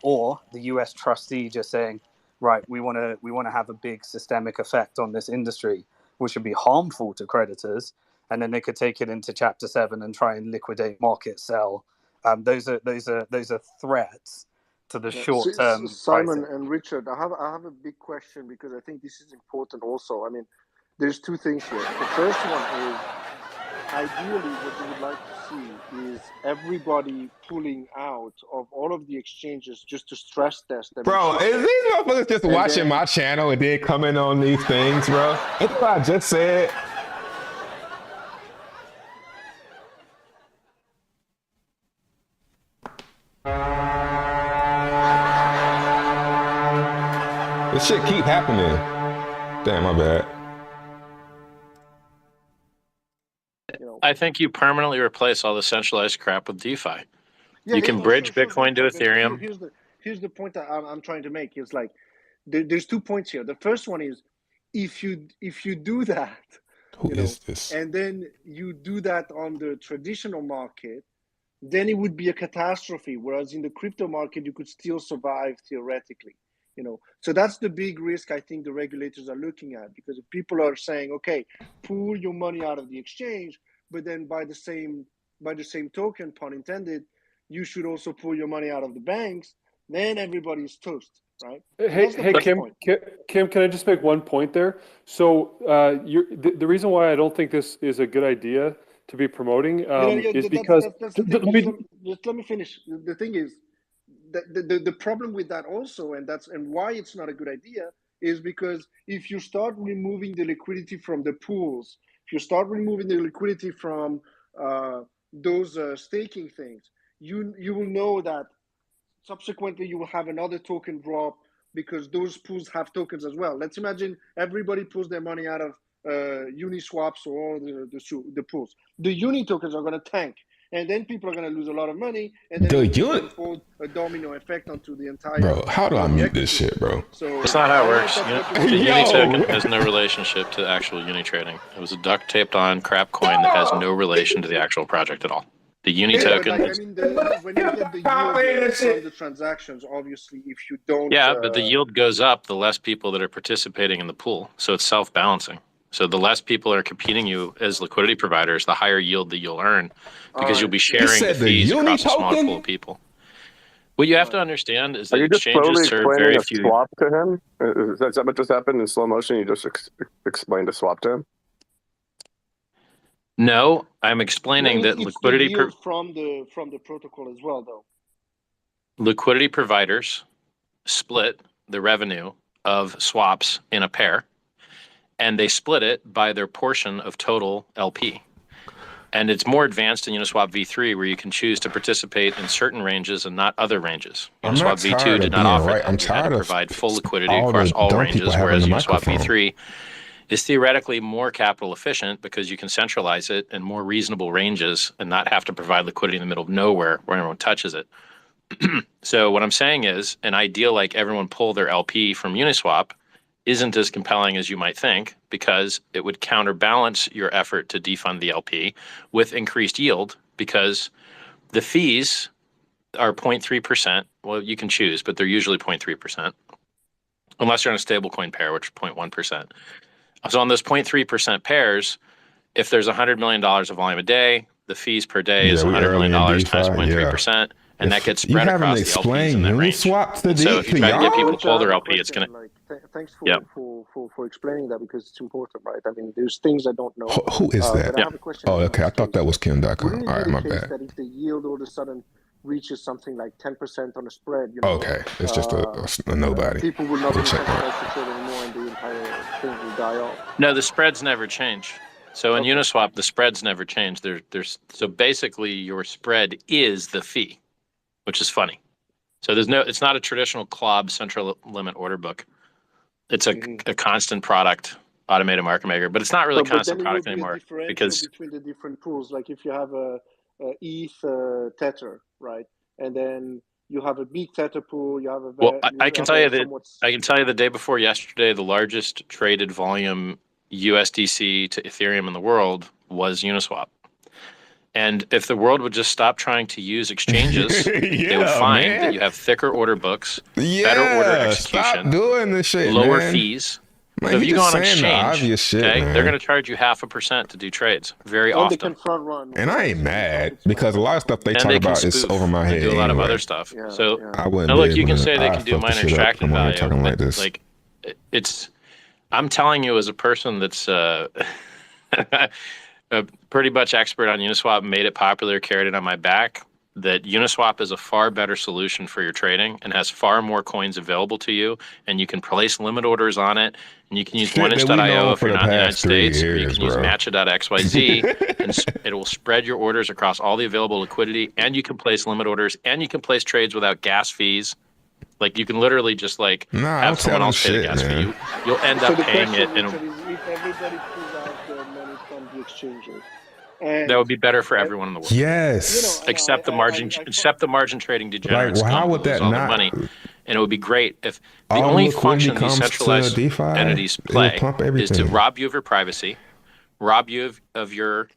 Or the US trustee just saying, right, we want to have a big systemic effect on this industry, which would be harmful to creditors, and then they could take it into Chapter 7 and try and liquidate, market, sell. Those are threats to the short term. Simon and Richard, I have a big question, because I think this is important also. I mean, there's two things here. The first one is, ideally what we would like to see is everybody pulling out of all of the exchanges just to stress test them. Bro, is these motherfuckers just watching my channel and then coming on these things, bro? That's what I just said. This shit keep happening. Damn, my bad. I think you permanently replace all the centralized crap with DeFi. You can bridge Bitcoin to Ethereum. Here's the point that I'm trying to make. Is like there's 2 points here. The first one is, if you do that, this? And then you do that on the traditional market, then it would be a catastrophe. Whereas in the crypto market, you could still survive theoretically. So that's the big risk I think the regulators are looking at, because if people are saying, okay, pull your money out of the exchange, but then by the same token, pun intended, you should also pull your money out of the banks, then everybody's toast, right? Hey, Kim, can I just make one point there? So the reason why I don't think this is a good idea to be promoting is because... Let me finish. The thing is, the problem with that also, and why it's not a good idea, is because if you start removing the liquidity from the pools, if you start removing the liquidity from those staking things, you will know that subsequently you will have another token drop, because those pools have tokens as well. Let's imagine everybody pulls their money out of Uniswaps or the pools. The Uni tokens are going to tank. And then people are going to lose a lot of money, and then a domino effect onto the entire. Bro, how do I mute this shit, bro? So that's not how it works. The Uni token has no relationship to actual Uni trading. It was a duct taped on crap coin that has no relation to the actual project at all. The Uni token. When you get the yield from the transactions, obviously, if you don't. Yeah, but the yield goes up the less people that are participating in the pool, so it's self-balancing. So the less people are competing you as liquidity providers, the higher yield that you'll earn, because you'll be sharing the fees across a small pool of people. What you have to understand is that exchanges serve very few. Swap to him? Is that what just happened in slow motion? You just explained a swap to him? No, I'm explaining that liquidity from the protocol as well, though. Liquidity providers split the revenue of swaps in a pair, and they split it by their portion of total LP. And it's more advanced in Uniswap v3, where you can choose to participate in certain ranges and not other ranges. Uniswap v2 did not offer that. You had to provide full liquidity across all ranges, whereas Uniswap v3 is theoretically more capital efficient because you can centralize it in more reasonable ranges and not have to provide liquidity in the middle of nowhere where everyone touches it. So what I'm saying is, an idea like everyone pull their LP from Uniswap isn't as compelling as you might think, because it would counterbalance your effort to defund the LP with increased yield, because the fees are 0.3%. Well, you can choose, but they're usually 0.3%. unless you're on a stablecoin pair, which is 0.1%. So on those 0.3% pairs, if there's $100 million of volume a day, the fees per day is $100 million times 0.3%, and that gets spread across the LPs in that range. So if you try to get people to hold their LP, it's going to... Thanks for explaining that, because it's important, right? I mean, there's things I don't know. Who is that? But I have a question. Oh, okay. I thought that was Kim.com. Wouldn't it All right, be my the case bad. that if the yield all of a sudden reaches something like 10% on a spread, you know, Okay, it's just a nobody. people will not be We'll check that. incentivized to trade anymore, and the entire thing will die off. No, the spreads never change. So in Uniswap, the spreads never change. So basically your spread is the fee, which is funny. So it's not a traditional CLOB central limit order book. It's a constant product automated market maker, but it's not really constant product anymore because between the different pools, like if you have a ETH Tether, right, and then you have a big Tether pool, you have a I can tell you the day before yesterday, the largest traded volume USDC to Ethereum in the world was Uniswap. And if the world would just stop trying to use exchanges, they would find that you have thicker order books, better order execution, stop doing this shit, lower man. fees. Man, so if you go on exchange, man. they're going to charge you 0.5% to do trades very often. They can front run. And I ain't mad, because a lot of stuff they talk about is over my head. They do a lot of other stuff. I wouldn't. Now look, you can say they can do minor extraction value, but like it's. I'm telling you, as a person that's pretty much expert on Uniswap, made it popular, carried it on my back, that Uniswap is a far better solution for your trading and has far more coins available to you, and you can place limit orders on it, and you can use oneinch.io if you're not in the United States, or you can use matcha.xyz, and it will spread your orders across all the available liquidity, and you can place limit orders, and you can place trades without gas fees. Like, you can literally just have someone else pay the gas fee. You'll end up paying it. If everybody pulls out their money from the exchanges, and that would be better for everyone in the world. Yes. Except the margin trading degenerates. How would that all not? their money. And it would be great if the only function these centralized entities play is to rob you of your privacy, rob you of your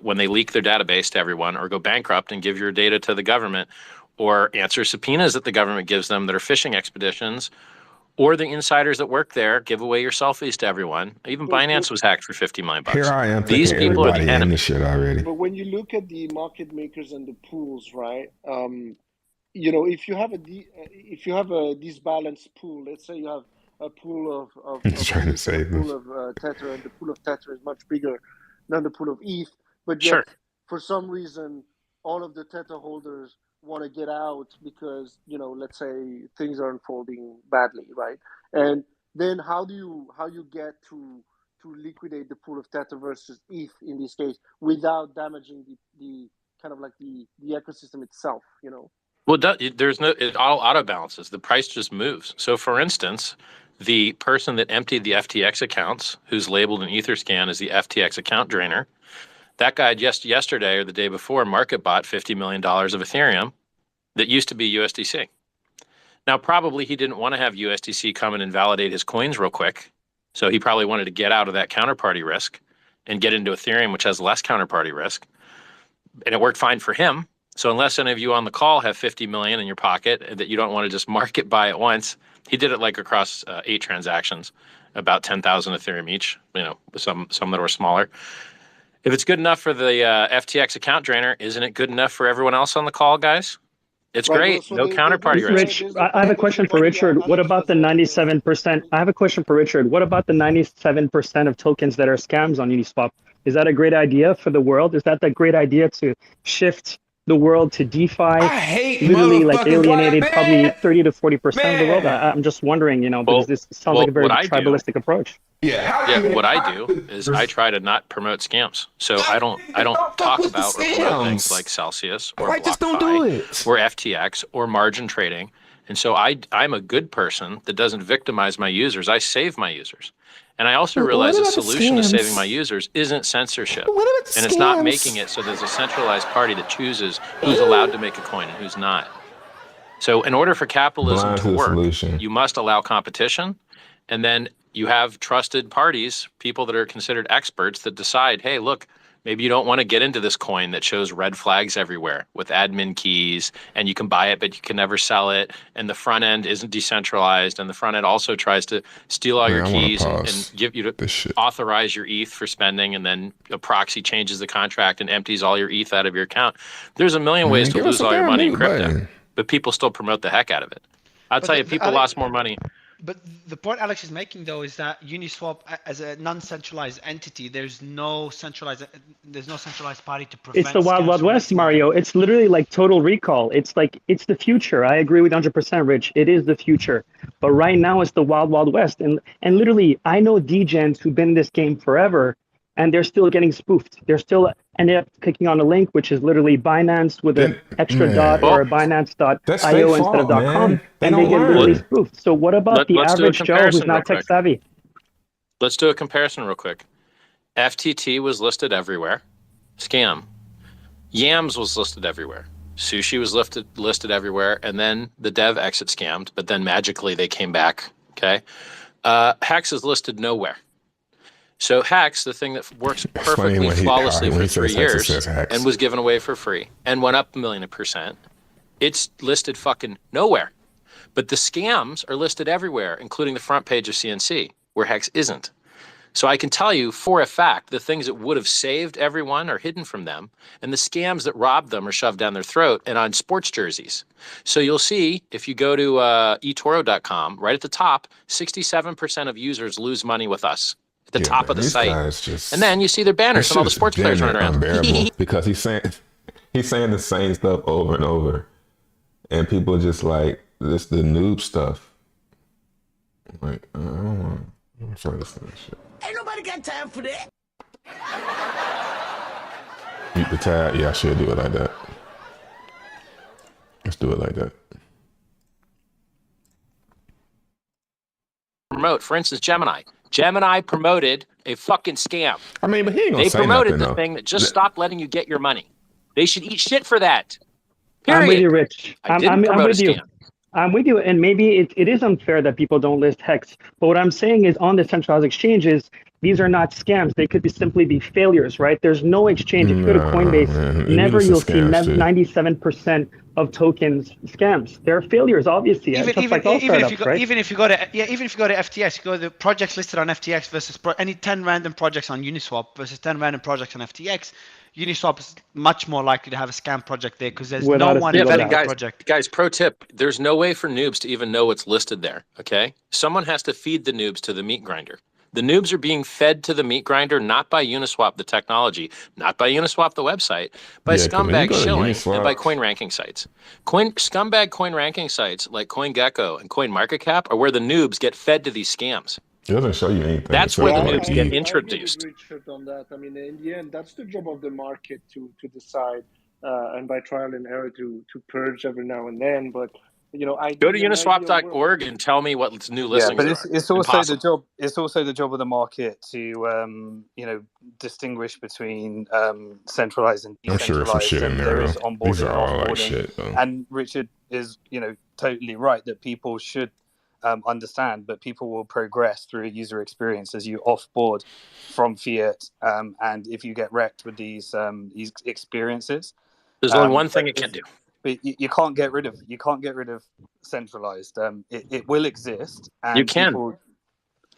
when they leak their database to everyone, or go bankrupt and give your data to the government, or answer subpoenas that the government gives them that are fishing expeditions, or the insiders that work there give away your selfies to everyone. Even Binance was hacked for $50 million. Here I am. These people are the enemy. This shit already. But when you look at the market makers and the pools, right? You know, if you have a disbalanced pool, let's say you have a pool of trying to save pool of Tether, and the pool of Tether is much bigger than the pool of ETH, but yet, for some reason, all of the Tether holders want to get out because, you know, let's say things are unfolding badly, right? And then how do you get to liquidate the pool of Tether versus ETH in this case without damaging the kind of like the ecosystem itself, you know? Well, it all auto balances. The price just moves. So, for instance, the person that emptied the FTX accounts, who's labeled in Etherscan as the FTX account drainer, that guy just yesterday or the day before market bought $50 million of Ethereum that used to be USDC. Now, probably he didn't want to have USDC come and invalidate his coins real quick. So he probably wanted to get out of that counterparty risk and get into Ethereum, which has less counterparty risk. And it worked fine for him. So unless any of you on the call have 50 million in your pocket and that you don't want to just market buy at once, he did it like across 8 transactions, about 10,000 Ethereum each, you know, some that were smaller. If it's good enough for the FTX account drainer, isn't it good enough for everyone else on the call, guys? It's great. No counterparty risk. Rich, I have a question for Richard. What about the 97%? I have a question for Richard. What about the 97% of tokens that are scams on Uniswap? Is that a great idea for the world? Is that the great idea to shift the world to DeFi? I hate literally like alienated probably 30 to 40% of the world. I'm just wondering, you know, because this sounds like a very tribalistic approach. What I do is I try to not promote scams. So I don't talk about or promote things like Celsius or BlockFi or FTX or margin trading. And so I'm a good person that doesn't victimize my users. I save my users. And I also realize the solution to saving my users isn't censorship. And it's not making it so there's a centralized party that chooses who's allowed to make a coin and who's not. So in order for capitalism to work, you must allow competition. And then you have trusted parties, people that are considered experts that decide, hey, look, Maybe you don't want to get into this coin that shows red flags everywhere with admin keys, and you can buy it, but you can never sell it. And the front end isn't decentralized, and the front end also tries to steal all your keys and give you to authorize your ETH for spending, and then a proxy changes the contract and empties all your ETH out of your account. There's a million ways to lose all your money in crypto, but people still promote the heck out of it. I'll tell you, people lost more money. But the point Alex is making, though, is that Uniswap, as a non-centralized entity, there's no centralized party to prevent. It's the Wild West, Mario. It's literally like Total Recall. It's like, it's the future. I agree with 100%, Rich. It is the future. But right now, it's the Wild West. And literally, I know degens who've been in this game forever, and they're still getting spoofed. They're still ended up clicking on a link, which is literally Binance with an extra dot or Binance.io instead of .com, and they get literally spoofed. So what about the average Joe who's not tech savvy? Let's do a comparison real quick. FTT was listed everywhere. Scam. Yams was listed everywhere. Sushi was listed everywhere, and then the dev exit scammed, but then magically they came back. Okay. Hex is listed nowhere. So Hex, the thing that works perfectly flawlessly for 3 years and was given away for free and went up 1,000,000%, it's listed fucking nowhere. But the scams are listed everywhere, including the front page of CNC, where Hex isn't. So I can tell you for a fact, the things that would have saved everyone are hidden from them, and the scams that robbed them are shoved down their throat and on sports jerseys. So you'll see, if you go to eToro.com, right at the top, 67% of users lose money with us. At the top of the site, and then you see their banners and all the sports players running around. Because he's saying the same stuff over and over, and people just like this the noob stuff. Like I don't want to listen to this shit. Ain't nobody got time for that. Mute the tab. Yeah, I should do it like that. Let's do it like that. Promote, for instance, Gemini. Gemini promoted a fucking scam. I mean, but he ain't gonna say promoted nothing, the thing that just stopped letting you get your money. They should eat shit for that. Period. I'm with you, Rich. I'm with you. Scam. I'm with you. And maybe it is unfair that people don't list Hex. But what I'm saying is on the centralized exchanges, these are not scams. They could simply be failures, right? There's no exchange. If you go to Coinbase, never you'll see 97% of tokens scams. They're failures, obviously. Even if you go to FTX, you go to the projects listed on FTX versus any 10 random projects on Uniswap versus 10 random projects on FTX. Uniswap is much more likely to have a scam project there because there's no one in that project. Guys, pro tip, there's no way for noobs to even know what's listed there, okay? Someone has to feed the noobs to the meat grinder. The noobs are being fed to the meat grinder, not by Uniswap, the technology, not by Uniswap, the website, by scumbag shilling and by coin ranking sites. Scumbag coin ranking sites like CoinGecko and CoinMarketCap are where the noobs get fed to these scams. It doesn't show you anything. That's where the noobs get introduced. Richard, on that. I mean, in the end, that's the job of the market to decide, and by trial and error to purge every now and then. But I go to uniswap.org and tell me what new listings but it's also the job. It's also the job of the market to distinguish between centralized and decentralized. I'm sure some shit in there. These are all like shit. And Richard is totally right that people should understand, but people will progress through a user experience as you offboard from fiat, and if you get wrecked with these experiences, there's only one thing it can do. But you can't get rid of centralized. It will exist. And you can.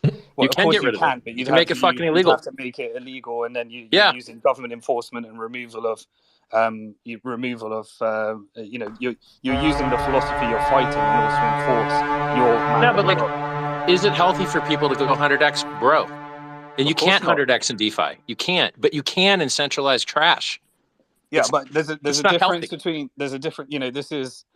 You can get rid of it. You can make it fucking illegal. You have to make it illegal, and then you're using government enforcement and removal of. You're using the philosophy you're fighting in order to enforce your. Yeah, but is it healthy for people to go 100x, bro? And you can't 100x in DeFi. You can't, but you can in centralized trash. Yeah, but there's a difference between this is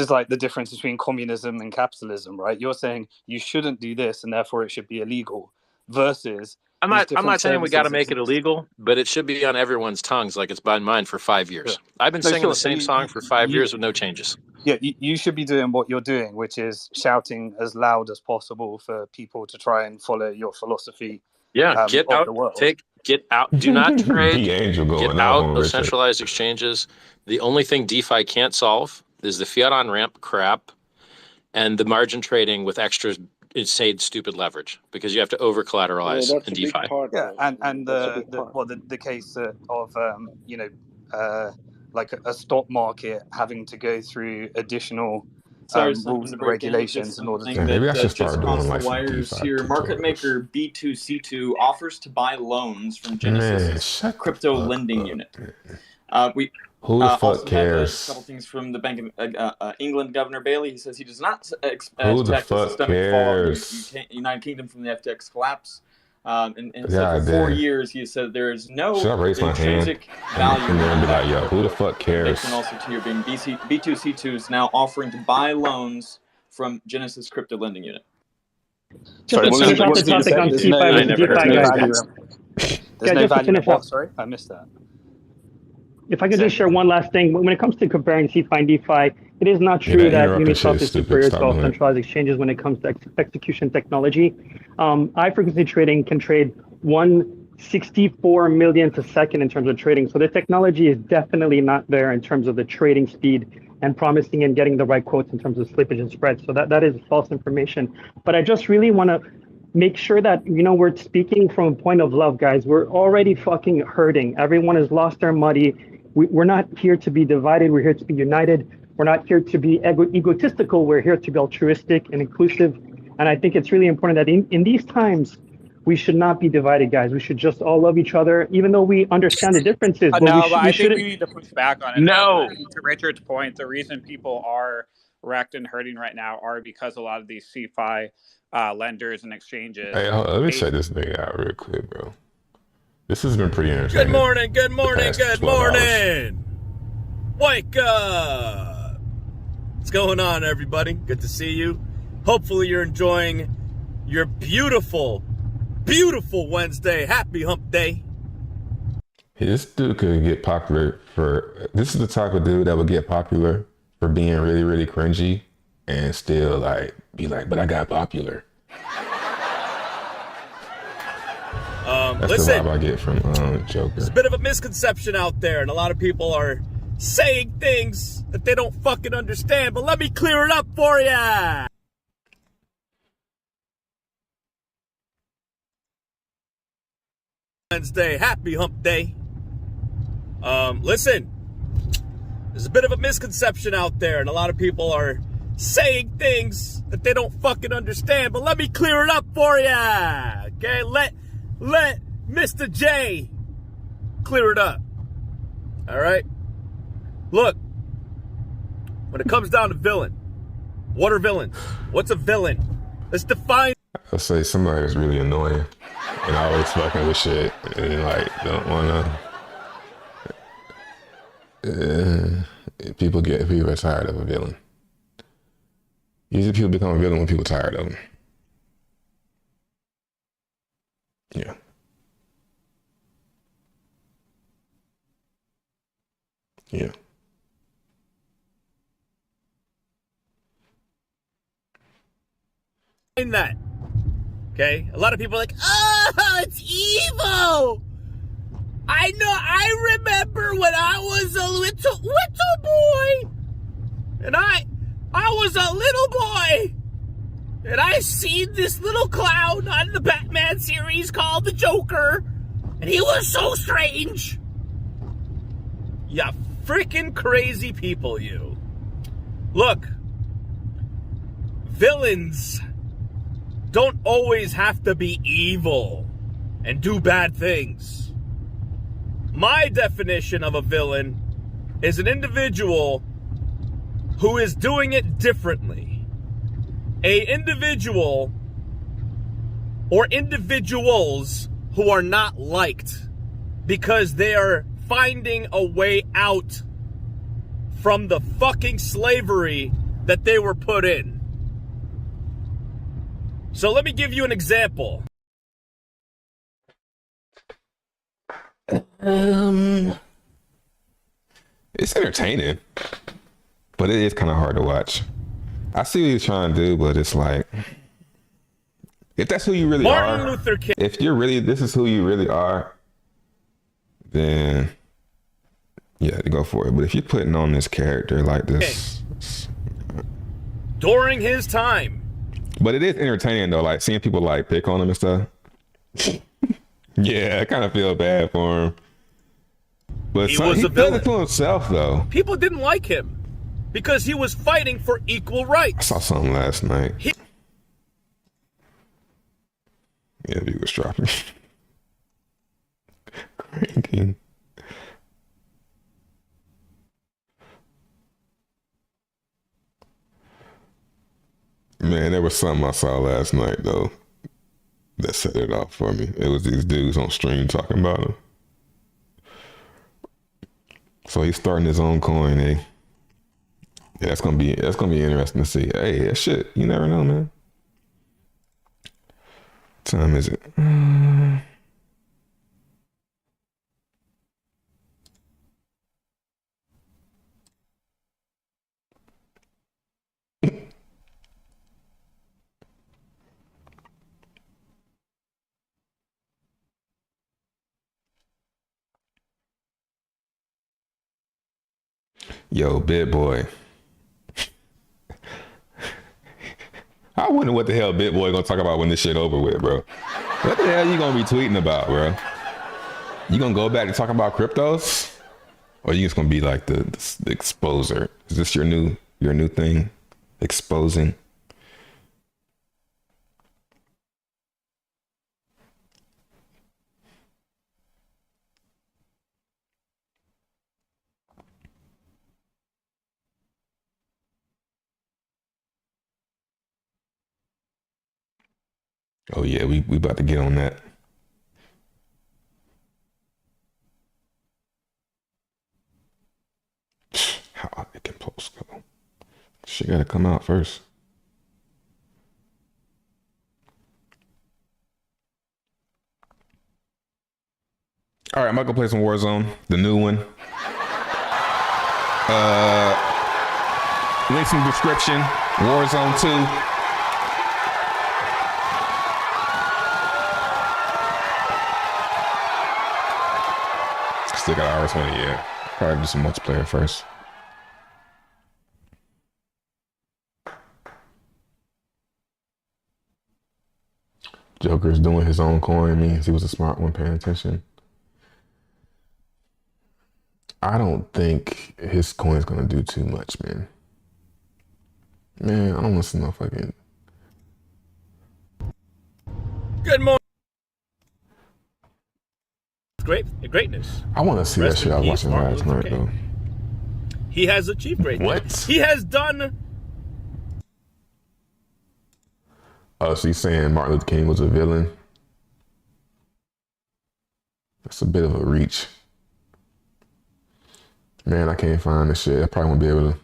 like the difference between communism and capitalism, right? You're saying you shouldn't do this and therefore it should be illegal, versus I'm not saying we got to make it illegal, but it should be on everyone's tongues like it's been mine for 5 years. Yeah. I've been singing the same song for 5 years with no changes. Yeah, you should be doing what you're doing, which is shouting as loud as possible for people to try and follow your philosophy. Yeah, get out. Get out. Do not trade. Get out of centralized exchanges. The only thing DeFi can't solve is the fiat on ramp crap and the margin trading with extra insane, stupid leverage because you have to over collateralize in DeFi. Yeah, and the case of like a stock market having to go through additional rules and regulations in order to. Maybe I should just start crossed doing the like some wires DeFi here. Market maker B2C2 offers to buy loans from Genesis crypto lending unit. Who the fuck also cares? A couple things from the Bank of England Governor Bailey. He says he does not expect Who the a fuck systemic fallout in cares? the United Kingdom from the FTX collapse. And so for 4 years, he said there is no intrinsic value. And then be like, yo, who the fuck cares? And also to your being B2C2 is now offering to buy loans from Genesis crypto lending unit. Sorry, There's no value. Sorry, I missed that. If I could just share one last thing, when it comes to comparing CeFi and DeFi, it is not true that Uniswap is superior to all centralized exchanges when it comes to execution technology. High frequency trading can trade 164 millionth a second in terms of trading. So the technology is definitely not there in terms of the trading speed and promising and getting the right quotes in terms of slippage and spread. So that is false information. But I just really want to make sure that, we're speaking from a point of love, guys. We're already fucking hurting. Everyone has lost their money. We're not here to be divided. We're here to be united. We're not here to be egotistical. We're here to be altruistic and inclusive. And I think it's really important that in these times, we should not be divided, guys. We should just all love each other, even though we understand the differences. But I think we need to push back on it. No. To Richard's point, the reason people are wrecked and hurting right now are because a lot of these CeFi lenders and exchanges. Hey, let me check this thing out real quick, bro. This has been pretty entertaining. Good morning, good morning, good morning. Wake up. What's going on, everybody? Good to see you. Hopefully you're enjoying your beautiful, beautiful Wednesday. Happy hump day. Hey, this dude could get popular this is the type of dude that would get popular for being really, really cringy and still be like, but I got popular. That's Listen, the vibe I get from Joker. There's a bit of a misconception out there, and a lot of people are saying things that they don't fucking understand, but let me clear it up for ya. Wednesday, happy hump day. Listen, there's a bit of a misconception out there, and a lot of people are saying things that they don't fucking understand, but let me clear it up for ya. Okay, let Mr. J clear it up. All right? Look, when it comes down to villain, what are villains? What's a villain? Let's define. I'll say somebody that's really annoying and always fucking with shit and don't wanna. People are tired of a villain. Usually people become a villain when people are tired of them. Yeah. Yeah. That. Okay? A lot of people are like, oh, it's evil. I know, I remember when I was a little boy. And I was a little boy. And I seen this little clown on the Batman series called the Joker. And he was so strange. Yeah, freaking crazy people, you. Look, villains don't always have to be evil and do bad things. My definition of a villain is an individual who is doing it differently. A individual or individuals who are not liked because they are finding a way out from the fucking slavery that they were put in. So let me give you an example. It's entertaining, but it is kind of hard to watch. I see what he's trying to do, but it's like, if that's who you really Martin are, Luther King. if you're really, this is who you really are, then yeah, go for it. But if you're putting on this character like this, during his time, But it is entertaining though, like seeing people like pick on him and stuff. Yeah, I kind of feel bad for him. But he does it to himself though. People didn't like him because he was fighting for equal rights. I saw something last night. Yeah, he was dropping. Cranking. Man, there was something I saw last night though that set it off for me. It was these dudes on stream talking about him. So he's starting his own coin, eh? Yeah, that's gonna be interesting to see. Hey, that shit, you never know, man. What time is it? Yo, BitBoy. I wonder what the hell BitBoy gonna talk about when this shit over with, bro. What the hell you gonna be tweeting about, bro? You gonna go back to talk about cryptos? Or you just gonna be like the exposer? Is this your new thing? Exposing? Oh yeah, we about to get on that. How it can post go? Shit gotta come out first. All right, I'm gonna go play some Warzone, the new one. Links in the description. Warzone 2. Still got hour 20, yeah. Probably do some multiplayer first. Joker's doing his own coin means he was a smart one paying attention. I don't think his coin's gonna do too much, man. Man, I don't want to see no fucking... Good morning. Greatness. I want to see that shit I was watching last night, though. He has achieved greatness. What? He has done. Oh, so you saying Martin Luther King was a villain? That's a bit of a reach. Man, I can't find this shit. I probably won't be able to.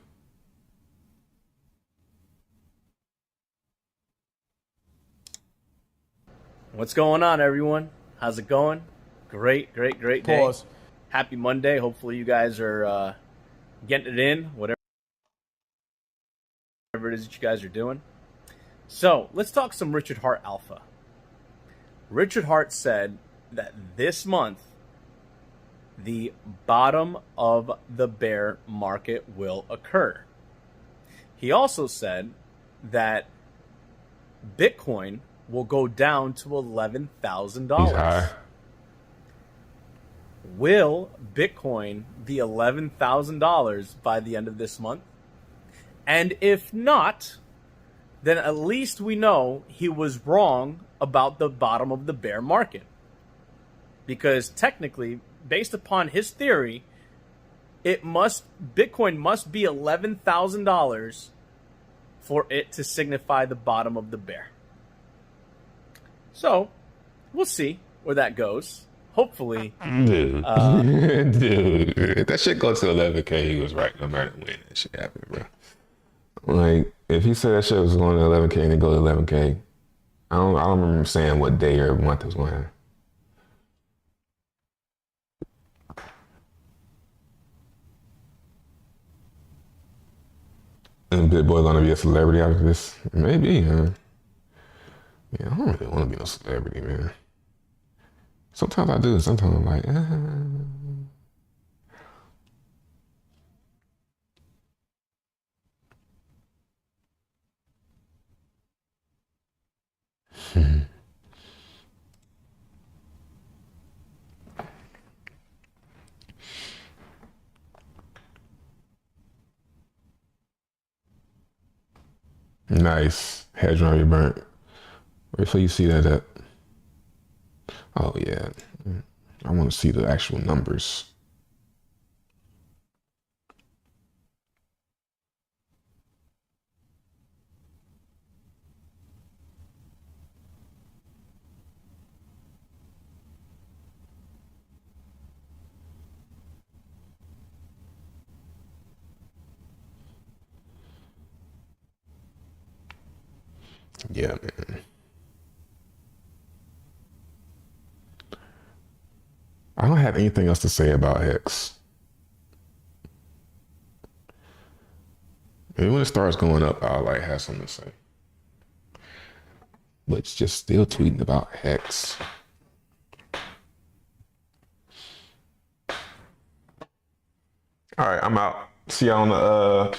What's going on, everyone? How's it going? Great day. Pause. Happy Monday. Hopefully you guys are getting it in, whatever it is that you guys are doing. So let's talk some Richard Hart Alpha. Richard Hart said that this month, the bottom of the bear market will occur. He also said that Bitcoin will go down to $11,000. Will Bitcoin be $11,000 by the end of this month? And if not, then at least we know he was wrong about the bottom of the bear market. Because technically, based upon his theory, Bitcoin must be $11,000 for it to signify the bottom of the bear. So, we'll see where that goes. Hopefully. Dude, if that shit goes to 11K, he was right no matter when that shit happened, bro. Like, if he said that shit was going to 11K and it goes to 11K, I don't remember saying what day or month it was going to happen. And BitBoy gonna be a celebrity after this? Maybe, huh? Yeah, I don't really want to be no celebrity, man. Sometimes I do, sometimes I'm like, Nice. Hedge on your burnt. Where so you see that at? Oh yeah. I want to see the actual numbers. Yeah, man. I don't have anything else to say about Hex. Maybe when it starts going up, I'll like have something to say. But it's just still tweeting about Hex. All right, I'm out. See y'all on the